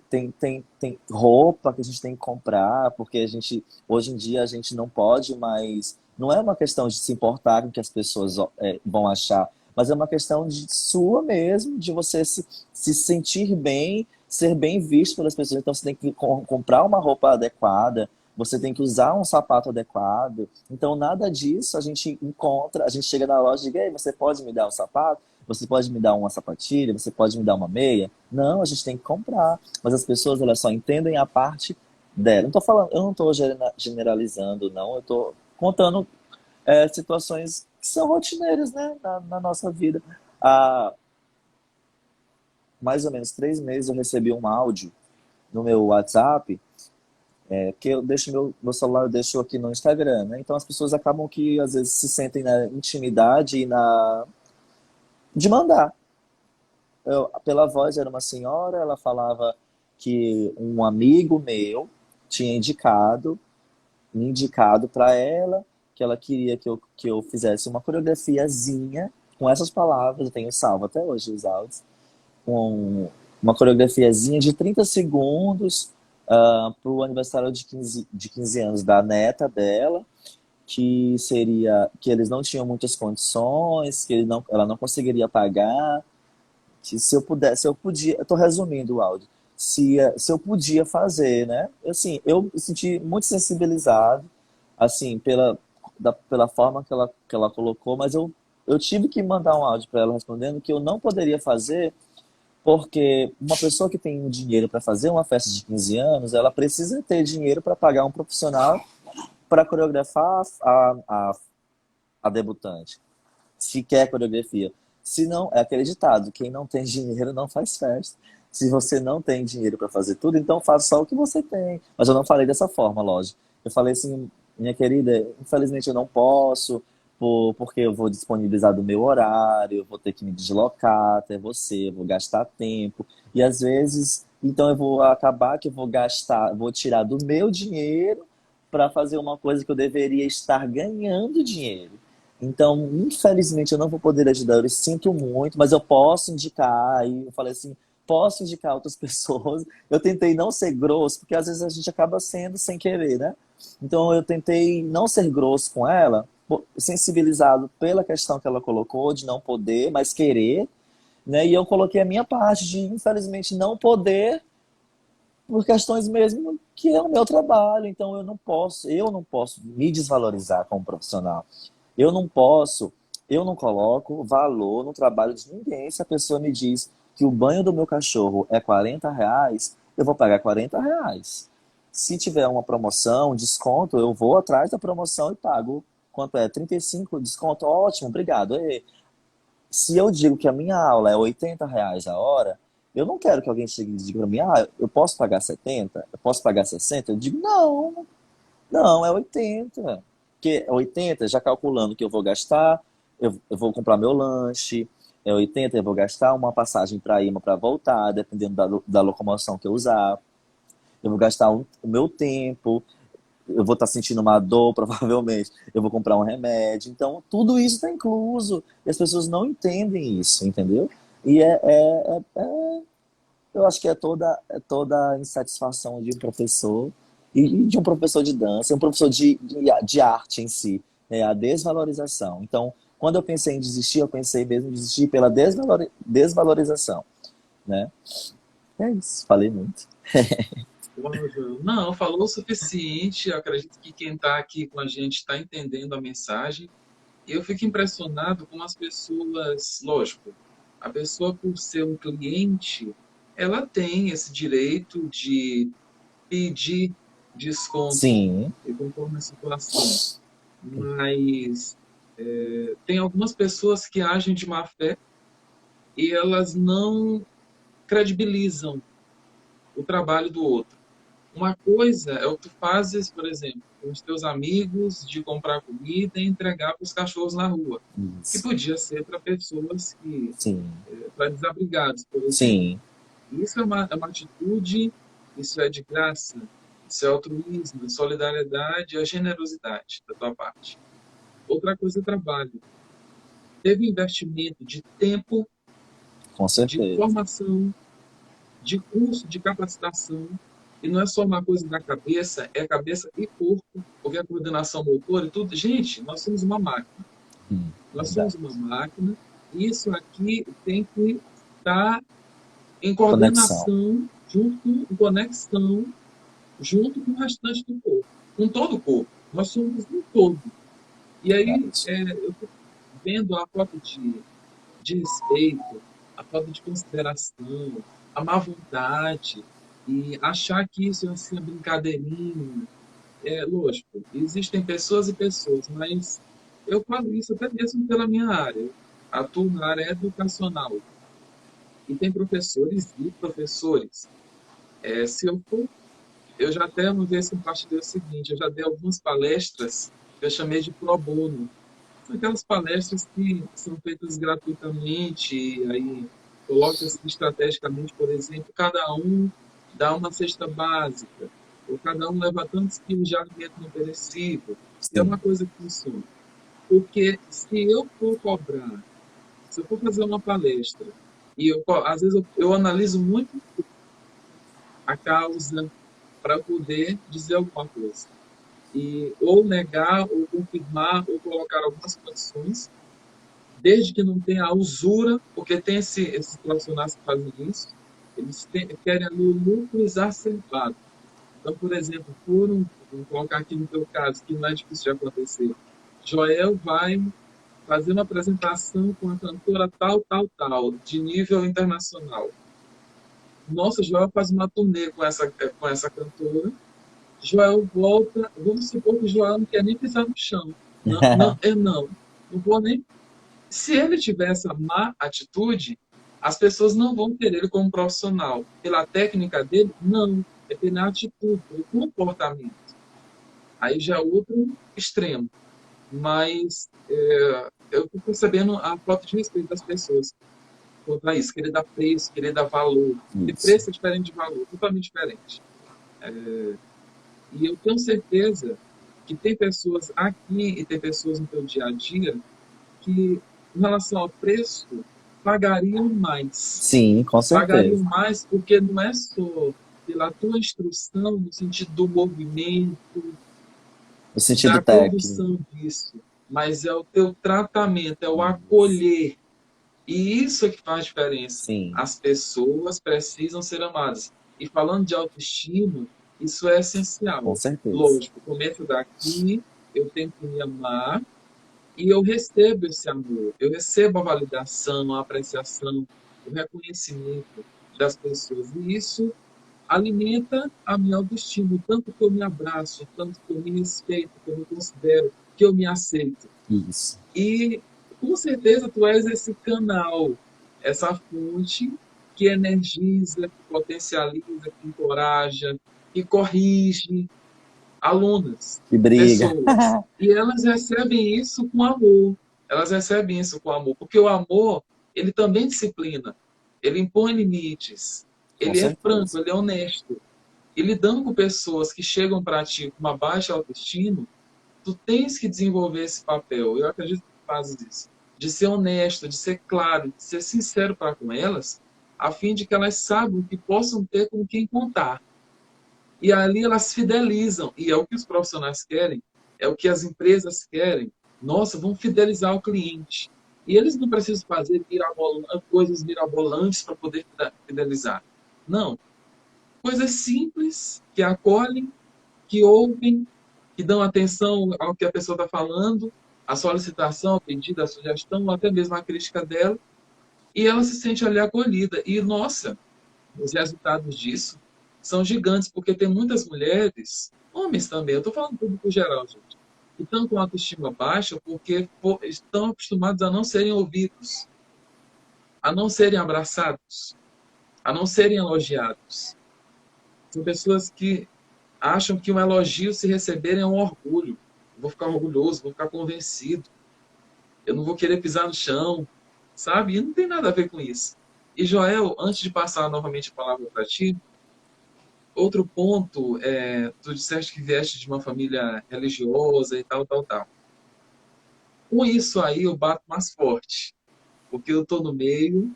tem roupa que a gente tem que comprar, porque hoje em dia a gente não pode mais. Não é uma questão de se importar com o que as pessoas vão achar, mas é uma questão de sua mesmo, de você se sentir bem, ser bem visto pelas pessoas. Então você tem que comprar uma roupa adequada, você tem que usar um sapato adequado. Então nada disso a gente encontra, a gente chega na loja e diz, ei, você pode me dar um sapato? Você pode me dar uma sapatilha? Você pode me dar uma meia? Não, a gente tem que comprar. Mas as pessoas elas só entendem a parte dela. Não tô falando, eu não estou generalizando, não. Eu estou contando situações que são rotineiras, né, na nossa vida. Há mais ou menos 3 meses eu recebi um áudio no meu WhatsApp, que eu deixo meu celular, eu deixo aqui no Instagram, né? Então as pessoas acabam que às vezes se sentem na intimidade e de mandar. Pela voz era uma senhora, ela falava que um amigo meu tinha me indicado para ela, que ela queria que eu fizesse uma coreografiazinha com essas palavras, eu tenho salvo até hoje os áudios, com uma coreografiazinha de 30 segundos para o aniversário de 15 anos da neta dela, que seria que eles não tinham muitas condições, que ela não conseguiria pagar, que se eu pudesse, se eu podia, eu tô resumindo o áudio, se eu podia fazer, né? Assim, eu me senti muito sensibilizado, assim, pela forma que ela colocou, mas eu tive que mandar um áudio para ela respondendo que eu não poderia fazer Porque uma pessoa que tem um dinheiro para fazer uma festa de 15 anos, ela precisa ter dinheiro para pagar um profissional para coreografar a debutante, se quer coreografia. Se não, é aquele ditado: quem não tem dinheiro não faz festa. Se você não tem dinheiro para fazer tudo, então faça só o que você tem. Mas eu não falei dessa forma, lógico. Eu falei assim, minha querida, infelizmente eu não posso, porque eu vou disponibilizar do meu horário, eu vou ter que me deslocar até você, eu vou gastar tempo. E às vezes, então eu vou acabar que eu vou gastar, vou tirar do meu dinheiro para fazer uma coisa que eu deveria estar ganhando dinheiro. Então, infelizmente, eu não vou poder ajudar. Eu sinto muito, mas eu posso indicar. Aí eu falei assim, posso indicar outras pessoas. Eu tentei não ser grosso, porque às vezes a gente acaba sendo sem querer, né? Então, eu tentei não ser grosso com ela, sensibilizado pela questão que ela colocou de não poder, mas querer, né? E eu coloquei a minha parte de, infelizmente, não poder por questões mesmo que é o meu trabalho. Então, eu não posso me desvalorizar como profissional. Eu não posso, eu não coloco valor no trabalho de ninguém. Se a pessoa me diz que o banho do meu cachorro é R$ 40, eu vou pagar R$ 40. Se tiver uma promoção, desconto, eu vou atrás da promoção e pago. Quanto é? 35 desconto? Ótimo, obrigado. E se eu digo que a minha aula é R$ 80 a hora, eu não quero que alguém chegue e diga para mim, eu posso pagar 70? Eu posso pagar 60? Eu digo, não, não, é 80. Porque é 80, já calculando que eu vou gastar, eu vou comprar meu lanche, é 80, eu vou gastar uma passagem para ir, uma para voltar, dependendo da locomoção que eu usar. Eu vou gastar o meu tempo, eu vou estar sentindo uma dor, provavelmente. Eu vou comprar um remédio. Então, tudo isso está incluso. E as pessoas não entendem isso, entendeu? E eu acho que é toda a insatisfação de um professor e de um professor de dança, um professor de arte em si, né? A desvalorização. Então, quando eu pensei em desistir, eu pensei mesmo em desistir pela desvalorização, né? É isso, falei muito. Uau, João. Não, falou o suficiente. Eu acredito que quem está aqui com a gente está entendendo a mensagem. E eu fico impressionado com as pessoas, lógico, a pessoa por ser um cliente, ela tem esse direito de pedir desconto Sim, conforme a situação. Mas tem algumas pessoas que agem de má fé e elas não credibilizam o trabalho do outro. Uma coisa é o que tu fazes, por exemplo, com os teus amigos, de comprar comida e entregar para os cachorros na rua, que isso. podia ser para pessoas que, Sim, para desabrigados, por exemplo. sim, Isso é uma atitude, isso é de graça, isso é altruísmo, é solidariedade, é generosidade da tua parte. Outra coisa é trabalho. Teve investimento de tempo, com de certeza. formação, de curso, de capacitação. E não é só uma coisa da cabeça, é cabeça e corpo, porque a coordenação motora e tudo. Gente, nós somos uma máquina. Nós somos Verdade. uma máquina. E isso aqui tem que estar em Conexão. coordenação, em conexão, junto com o restante do corpo, com todo o corpo. Nós somos um todo. E aí, Verdade. eu estou vendo a falta de respeito, a falta de consideração, a má vontade, e achar que isso é assim, uma brincadeirinha. É lógico, existem pessoas e pessoas, mas eu falo isso até mesmo pela minha área. Eu atuo na área educacional e tem professores e professores. Se eu for, eu já até uma vez compartilhei o seguinte, eu já dei algumas palestras que eu chamei de pro bono. São aquelas palestras que são feitas gratuitamente, e aí coloca-se estrategicamente, por exemplo, cada um dá uma cesta básica, ou cada um leva tantos quilos de alimento não perecível. E é Sim, uma coisa que funciona. Porque se eu for cobrar, se eu for fazer uma palestra, e às vezes eu analiso muito a causa para poder dizer alguma coisa. E ou negar, ou confirmar, ou colocar algumas condições, desde que não tenha a usura, porque tem esses profissionais que fazem isso, eles querem ali o lucro exacerbado. Então, por exemplo, vamos colocar aqui no teu caso, que não é difícil de acontecer, Joel vai fazer uma apresentação com a cantora tal, tal, tal, de nível internacional. Nossa, Joel faz uma turnê com essa cantora. Joel volta, vamos supor que o Joel não quer nem pisar no chão. Não, não, não vou nem. Se ele tiver essa má atitude, as pessoas não vão ter ele como profissional. Pela técnica dele, não. É pela atitude, pelo comportamento. Aí já é outro extremo. Mas eu estou percebendo a falta de respeito das pessoas quanto a isso. Querer dar preço, querer dar valor. E Isso. preço é diferente de valor, totalmente diferente. E eu tenho certeza que tem pessoas aqui e tem pessoas no teu dia a dia que, em relação ao preço, pagariam mais. Sim, com Pagariam certeza. mais porque não é só pela tua instrução no sentido do movimento, No sentido da técnico. condução disso, mas é o teu tratamento, é o Isso. acolher. E isso é que faz diferença. Sim, As pessoas precisam ser amadas. E falando de autoestima, isso é com essencial. certeza. Lógico, começo daqui, eu tenho que me amar e eu recebo esse amor. Eu recebo a validação, a apreciação, o reconhecimento das pessoas. E isso alimenta a minha autoestima, o tanto que eu me abraço, o tanto que eu me respeito, que eu me considero, que eu me aceito. Isso. E com certeza tu és esse canal, essa fonte que energiza, que potencializa, que encoraja, que corrige alunas, Que briga. pessoas. E elas recebem isso com amor. Elas recebem isso com amor, porque o amor, ele também disciplina. Ele impõe limites. Com Ele é franco, certeza. ele é honesto. E lidando com pessoas que chegam para ti com uma baixa autoestima, tu tens que desenvolver esse papel. Eu acredito que tu fazes isso. De ser honesto, de ser claro, de ser sincero para com elas, a fim de que elas saibam que possam ter com quem contar. E ali elas fidelizam. E é o que os profissionais querem, é o que as empresas querem. Nossa, vamos fidelizar o cliente. E eles não precisam fazer coisas mirabolantes para poder fidelizar. Não. Coisas simples que acolhem, que ouvem, que dão atenção ao que a pessoa está falando, a solicitação, a pedido, a sugestão, ou até mesmo a crítica dela, e ela se sente ali acolhida. E, nossa, os resultados disso são gigantes, porque tem muitas mulheres, homens também, eu estou falando público geral, gente, que estão com autoestima baixa porque estão acostumados a não serem ouvidos, a não serem abraçados, a não serem elogiados. São pessoas que acham que um elogio, se receberem, é um orgulho. Eu vou ficar orgulhoso, vou ficar convencido, eu não vou querer pisar no chão, sabe? E não tem nada a ver com isso. E Joel, antes de passar novamente a palavra para ti, outro ponto, tu disseste que vieste de uma família religiosa e tal, tal, tal. Com isso aí eu bato mais forte, porque eu estou no meio,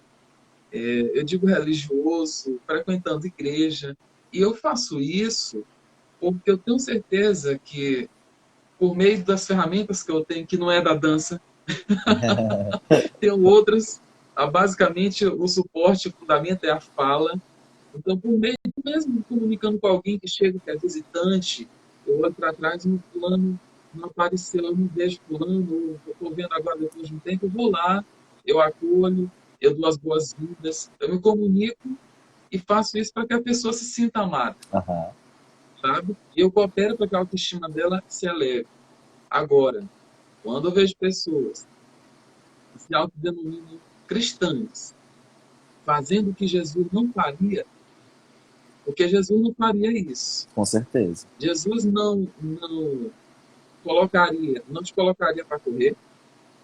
eu digo religioso, frequentando igreja, e eu faço isso porque eu tenho certeza que, por meio das ferramentas que eu tenho, que não é da dança, tenho outras, basicamente o suporte, o fundamento é a fala. Então, por meio, mesmo comunicando com alguém que chega, que é visitante, eu olho para trás e o fulano não apareceu, eu não vejo fulano, eu estou vendo agora depois de um tempo, eu vou lá, eu acolho, eu dou as boas-vindas, eu me comunico e faço isso para que a pessoa se sinta amada, Aham. sabe? E eu coopero para que a autoestima dela se eleve. Agora, quando eu vejo pessoas que se autodenominam cristãs, fazendo o que Jesus não faria, porque Jesus não faria isso. Com certeza. Jesus não colocaria, não te colocaria para correr,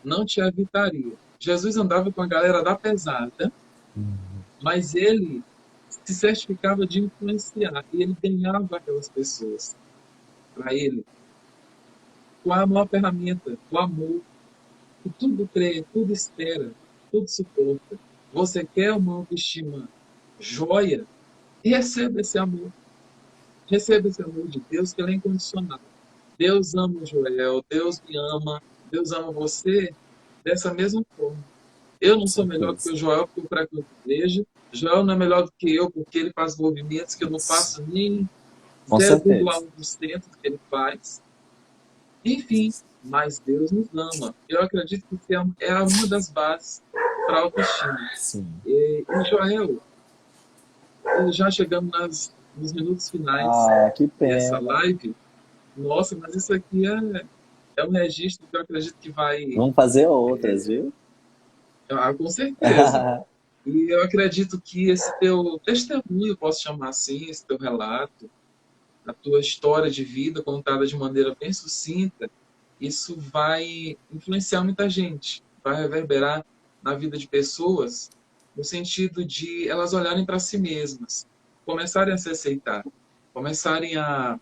não te evitaria. Jesus andava com a galera da pesada, mas ele se certificava de influenciar e ele ganhava aquelas pessoas para ele. Qual é a maior ferramenta? O amor. Que tudo crê, tudo espera, tudo suporta. Você quer uma autoestima joia? Receba esse amor. Receba esse amor de Deus, que ele é incondicional. Deus ama o Joel, Deus me ama, Deus ama você dessa mesma forma. Eu não Com sou melhor do que certeza. o Joel porque eu frequento a igreja. Joel não é melhor do que eu porque ele faz movimentos que eu não Isso. faço nem Com certeza. 0,1% do que ele faz. Enfim, mas Deus nos ama. Eu acredito que é uma das bases para a autoestima. Sim. E Joel, e já chegamos nos minutos finais Ah, que dessa pena. live. Nossa, mas isso aqui é um registro que eu acredito que vai. Vamos fazer outras, viu? Ah, com certeza. E eu acredito que esse teu testemunho, eu posso chamar assim, esse teu relato, a tua história de vida contada de maneira bem sucinta, isso vai influenciar muita gente, vai reverberar na vida de pessoas, no sentido de elas olharem para si mesmas, começarem a se aceitar, começarem a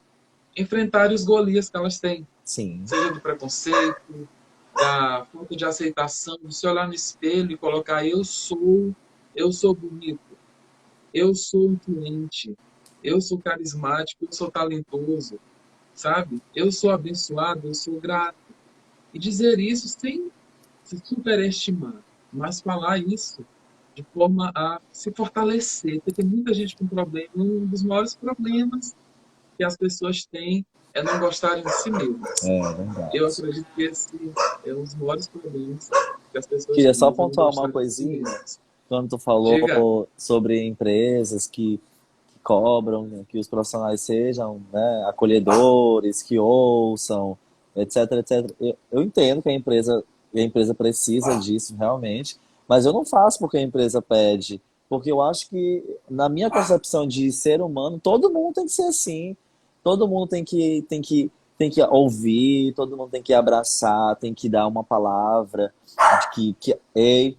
enfrentar os Golias que elas têm, Sim. seja do preconceito, da falta de aceitação, de se olhar no espelho e colocar eu sou bonito, eu sou influente, eu sou carismático, eu sou talentoso, sabe? Eu sou abençoado, eu sou grato. E dizer isso sem se superestimar, mas falar isso de forma a se fortalecer, porque tem muita gente com problema. Um dos maiores problemas que as pessoas têm é não gostarem de si mesmas. É Eu verdade. acredito que esse é um dos maiores problemas que as pessoas Queria têm, só é não pontuar uma gostarem de si coisinha. mesmas. Quando tu Diga, falou sobre empresas que cobram, né, que os profissionais sejam, né, acolhedores, que ouçam, etc, etc. Eu entendo que a empresa precisa disso realmente, mas eu não faço porque a empresa pede, porque eu acho que, na minha concepção de ser humano, todo mundo tem que ser assim, todo mundo tem que ouvir, todo mundo tem que abraçar, tem que dar uma palavra de ei,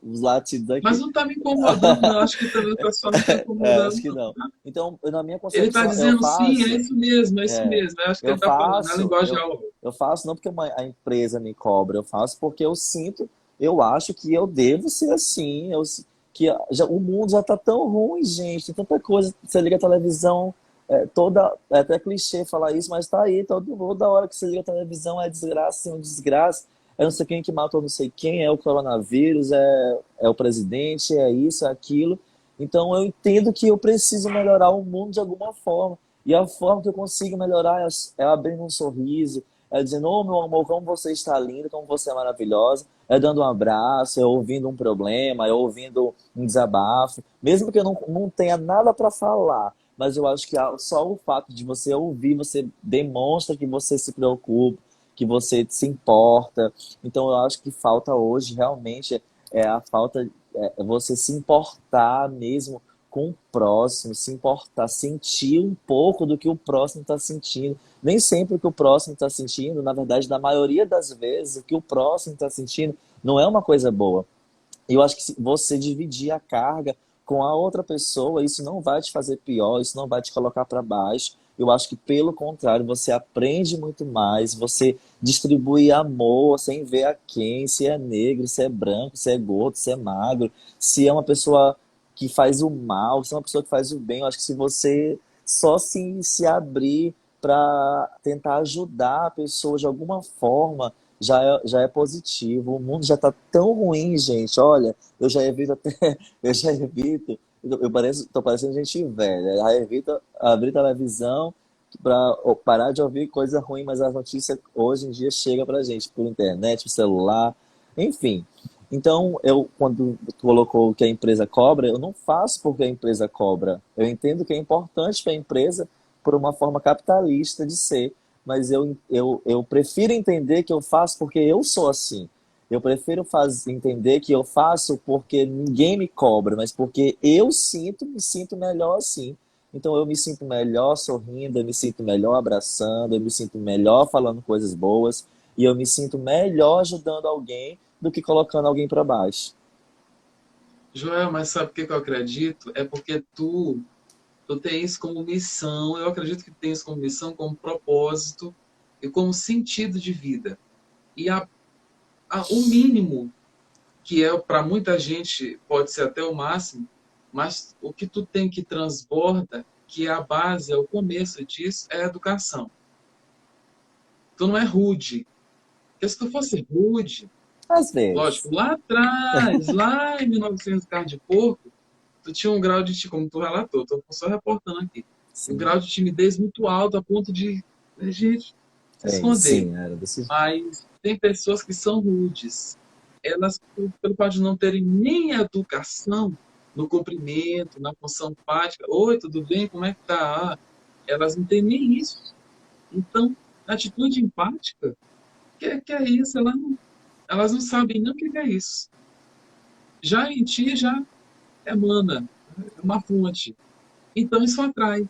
os latidos mas aqui. não está me incomodando, não. Acho que também o pessoal não está É, acho incomodando, que não. não. Então, na minha Ele está concepção, dizendo sim, é isso é, mesmo. Eu acho que eu ele está falando, é a faço, linguagem eu, geral. eu faço não porque a empresa me cobra, eu faço porque eu sinto, eu acho que eu devo ser assim, o mundo já tá tão ruim, gente, tem tanta coisa, você liga a televisão, é até clichê falar isso, mas tá aí, toda hora que você liga a televisão é desgraça, é um desgraça, é não sei quem que matou não sei quem, é o coronavírus, é o presidente, é isso, é aquilo. Então eu entendo que eu preciso melhorar o mundo de alguma forma. E a forma que eu consigo melhorar é abrindo um sorriso, é dizendo, ô meu amor, como você está linda, como você é maravilhosa, é dando um abraço, é ouvindo um problema, é ouvindo um desabafo, mesmo que eu não tenha nada para falar, mas eu acho que só o fato de você ouvir, você demonstra que você se preocupa, que você se importa. Então eu acho que falta hoje realmente a falta você se importar mesmo com o próximo, se importar, sentir um pouco do que o próximo está sentindo. Nem sempre o que o próximo está sentindo, na verdade, na maioria das vezes, o que o próximo está sentindo não é uma coisa boa. E eu acho que se você dividir a carga com a outra pessoa, isso não vai te fazer pior, isso não vai te colocar para baixo. Eu acho que, pelo contrário, você aprende muito mais, você distribui amor sem ver a quem, se é negro, se é branco, se é gordo, se é magro, se é uma pessoa que faz o mal, se é uma pessoa que faz o bem. Eu acho que se você só se abrir para tentar ajudar a pessoa de alguma forma, já é positivo. O mundo já tá tão ruim, gente. Olha, eu já evito até, eu já evito, tô parecendo gente velha. Já evito abrir televisão para parar de ouvir coisa ruim, mas a notícia hoje em dia chega pra gente por internet, por celular, enfim. Então, quando tu colocou que a empresa cobra, eu não faço porque a empresa cobra. Eu entendo que é importante para a empresa por uma forma capitalista de ser, mas eu prefiro entender que eu faço porque eu sou assim. Eu prefiro entender que eu faço porque ninguém me cobra, mas porque me sinto melhor assim. Então eu me sinto melhor sorrindo, eu me sinto melhor abraçando, eu me sinto melhor falando coisas boas e eu me sinto melhor ajudando alguém do que colocando alguém para baixo. Joel, mas sabe o que eu acredito? É porque tu tem isso como missão, eu acredito que tem isso como missão, como propósito e como sentido de vida. E o mínimo, que é para muita gente, pode ser até o máximo, mas o que tu tem que transborda, que é a base, é o começo disso, é a educação. Tu não é rude. Porque se tu fosse rude, Às vezes. lógico, lá atrás, lá em 1900 carne de porco, tu tinha um grau de, como tu relatou, estou só reportando aqui, um Sim. grau de timidez muito alto a ponto de, gente, se esconder. Sim, era desse jeito. Mas tem pessoas que são rudes. Elas, pelo fato de não terem nem educação, no cumprimento, na função empática. Oi, tudo bem? Como é que tá? Ah, elas não têm nem isso. Então, a atitude empática, que é isso? Elas não sabem nem o que é isso. Já em ti, já emana, é uma fonte. Então, isso atrai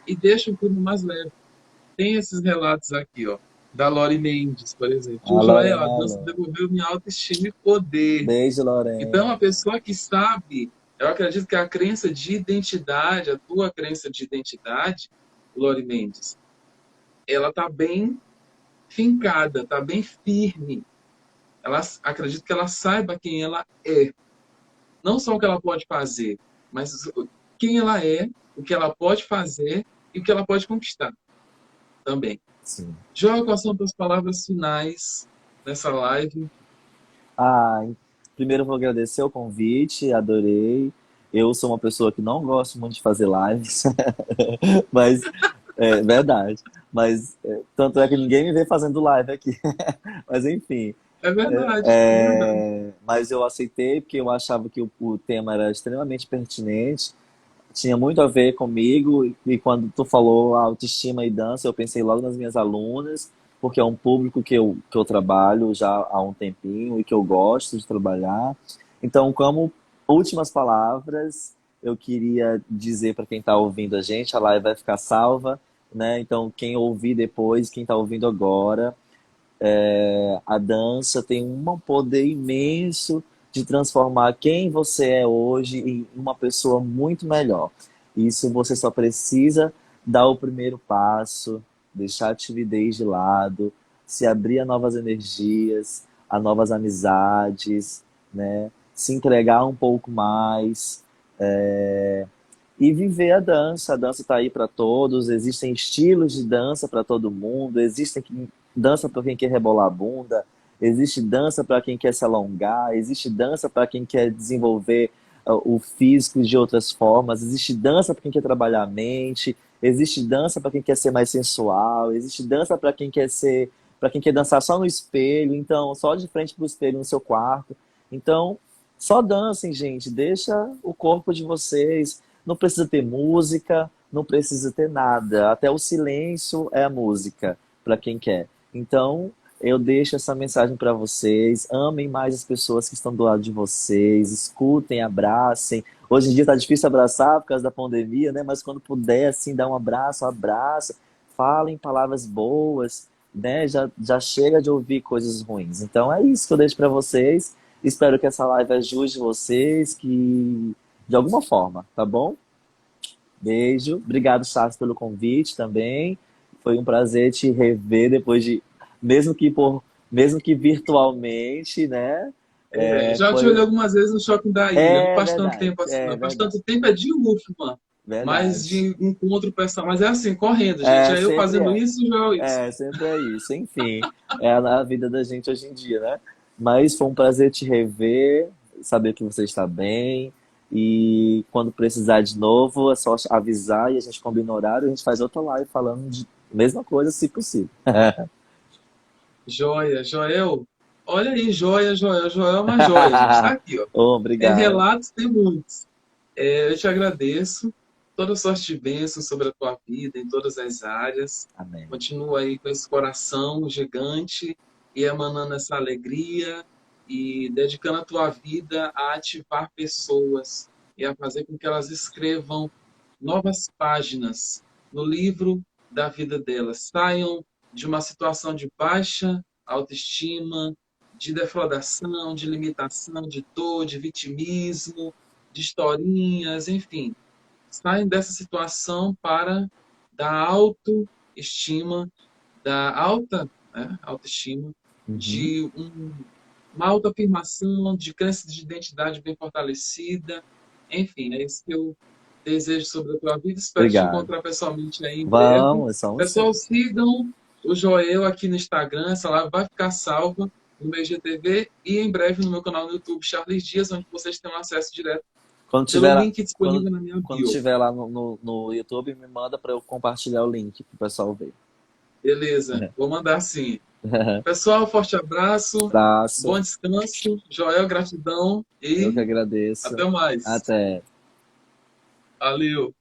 e deixa o clima mais leve. Tem esses relatos aqui, ó, da Lori Mendes, por exemplo. A Tio Joel, a Lorena, dança alô. devolveu minha autoestima e poder. Beijo, Então, Lorena. a pessoa que sabe, eu acredito que a crença de identidade, a tua crença de identidade, Lori Mendes, ela tá bem fincada, tá bem firme. Ela, acredito que ela saiba quem ela é. Não só o que ela pode fazer, mas quem ela é, o que ela pode fazer e o que ela pode conquistar também. Sim. Joel, quais são as palavras finais nessa live? Ah, primeiro eu vou agradecer o convite, adorei. Eu sou uma pessoa que não gosto muito de fazer lives, mas é verdade. Mas tanto é que ninguém me vê fazendo live aqui. Mas enfim, É verdade, é verdade. mas eu aceitei porque eu achava que o tema era extremamente pertinente, tinha muito a ver comigo. E quando tu falou autoestima e dança, eu pensei logo nas minhas alunas, porque é um público que eu trabalho já há um tempinho e que eu gosto de trabalhar. Então, como últimas palavras, eu queria dizer para quem está ouvindo a gente, a live vai ficar salva, né? Então, quem ouvir depois, quem está ouvindo agora, a dança tem um poder imenso de transformar quem você é hoje em uma pessoa muito melhor. Isso você só precisa dar o primeiro passo, deixar a timidez de lado, se abrir a novas energias, a novas amizades, né? Se entregar um pouco mais, e viver a dança. A dança está aí para todos, existem estilos de dança para todo mundo, existem dança para quem quer rebolar a bunda, existe dança para quem quer se alongar, existe dança para quem quer desenvolver o físico de outras formas, existe dança para quem quer trabalhar a mente, existe dança para quem quer ser mais sensual, existe dança para quem quer dançar só no espelho, então só de frente para o espelho no seu quarto. Então, só dancem, gente, deixa o corpo de vocês, não precisa ter música, não precisa ter nada. Até o silêncio é a música, para quem quer. Então, eu deixo essa mensagem para vocês. Amem mais as pessoas que estão do lado de vocês. Escutem, abracem. Hoje em dia tá difícil abraçar por causa da pandemia, né? Mas quando puder, assim, dar um abraço, abraça. Falem palavras boas, né? Já chega de ouvir coisas ruins. Então, é isso que eu deixo para vocês. Espero que essa live ajude vocês, que de alguma forma, tá bom? Beijo. Obrigado, Charles, pelo convite também. Foi um prazer te rever depois de, mesmo que mesmo que virtualmente, né? É, já te olhei Foi, algumas vezes no shopping da ilha. Não faz tanto verdade, tempo assim, é não. Faz verdade, tanto tempo é de UFMA, mas verdade. de encontro pessoal. Mas é assim, correndo, gente. É, É eu sempre fazendo é. isso, Joel isso. Sempre é isso. Enfim, é a vida da gente hoje em dia, né? Mas foi um prazer te rever, saber que você está bem. E quando precisar de novo, é só avisar e a gente combina horário e a gente faz outra live falando de mesma coisa, se possível. Joia, Joel. Olha aí, joia, Joel. Joel é uma joia, gente. Tá aqui, ó. Oh, É, obrigado. relatos tem muitos. É, eu te agradeço. Toda sorte de bênçãos sobre a tua vida em todas as áreas. Amém. Continua aí com esse coração gigante e emanando essa alegria e dedicando a tua vida a ativar pessoas e a fazer com que elas escrevam novas páginas no livro da vida delas. Saiam de uma situação de baixa autoestima, de defraudação, de limitação, de dor, de vitimismo, de historinhas, enfim. Saem dessa situação para da autoestima, da alta, né, autoestima, Uhum. de uma autoafirmação, de crença de identidade bem fortalecida. Enfim, é isso que eu desejo sobre a tua vida. Espero te Obrigado. encontrar pessoalmente aí em breve. Vamos, somos sim. Pessoal, sigam o Joel aqui no Instagram. Essa live vai ficar salva no meu IGTV e em breve no meu canal no YouTube, Charles Dias, onde vocês têm um acesso direto Quando pelo tiver lá, link quando, disponível na minha quando bio. tiver lá no YouTube, me manda para eu compartilhar o link para o pessoal ver. Beleza, vou mandar sim. Pessoal, forte abraço, Abraço. bom descanso, Joel, gratidão Eu que e agradeço. até mais. Até. Valeu!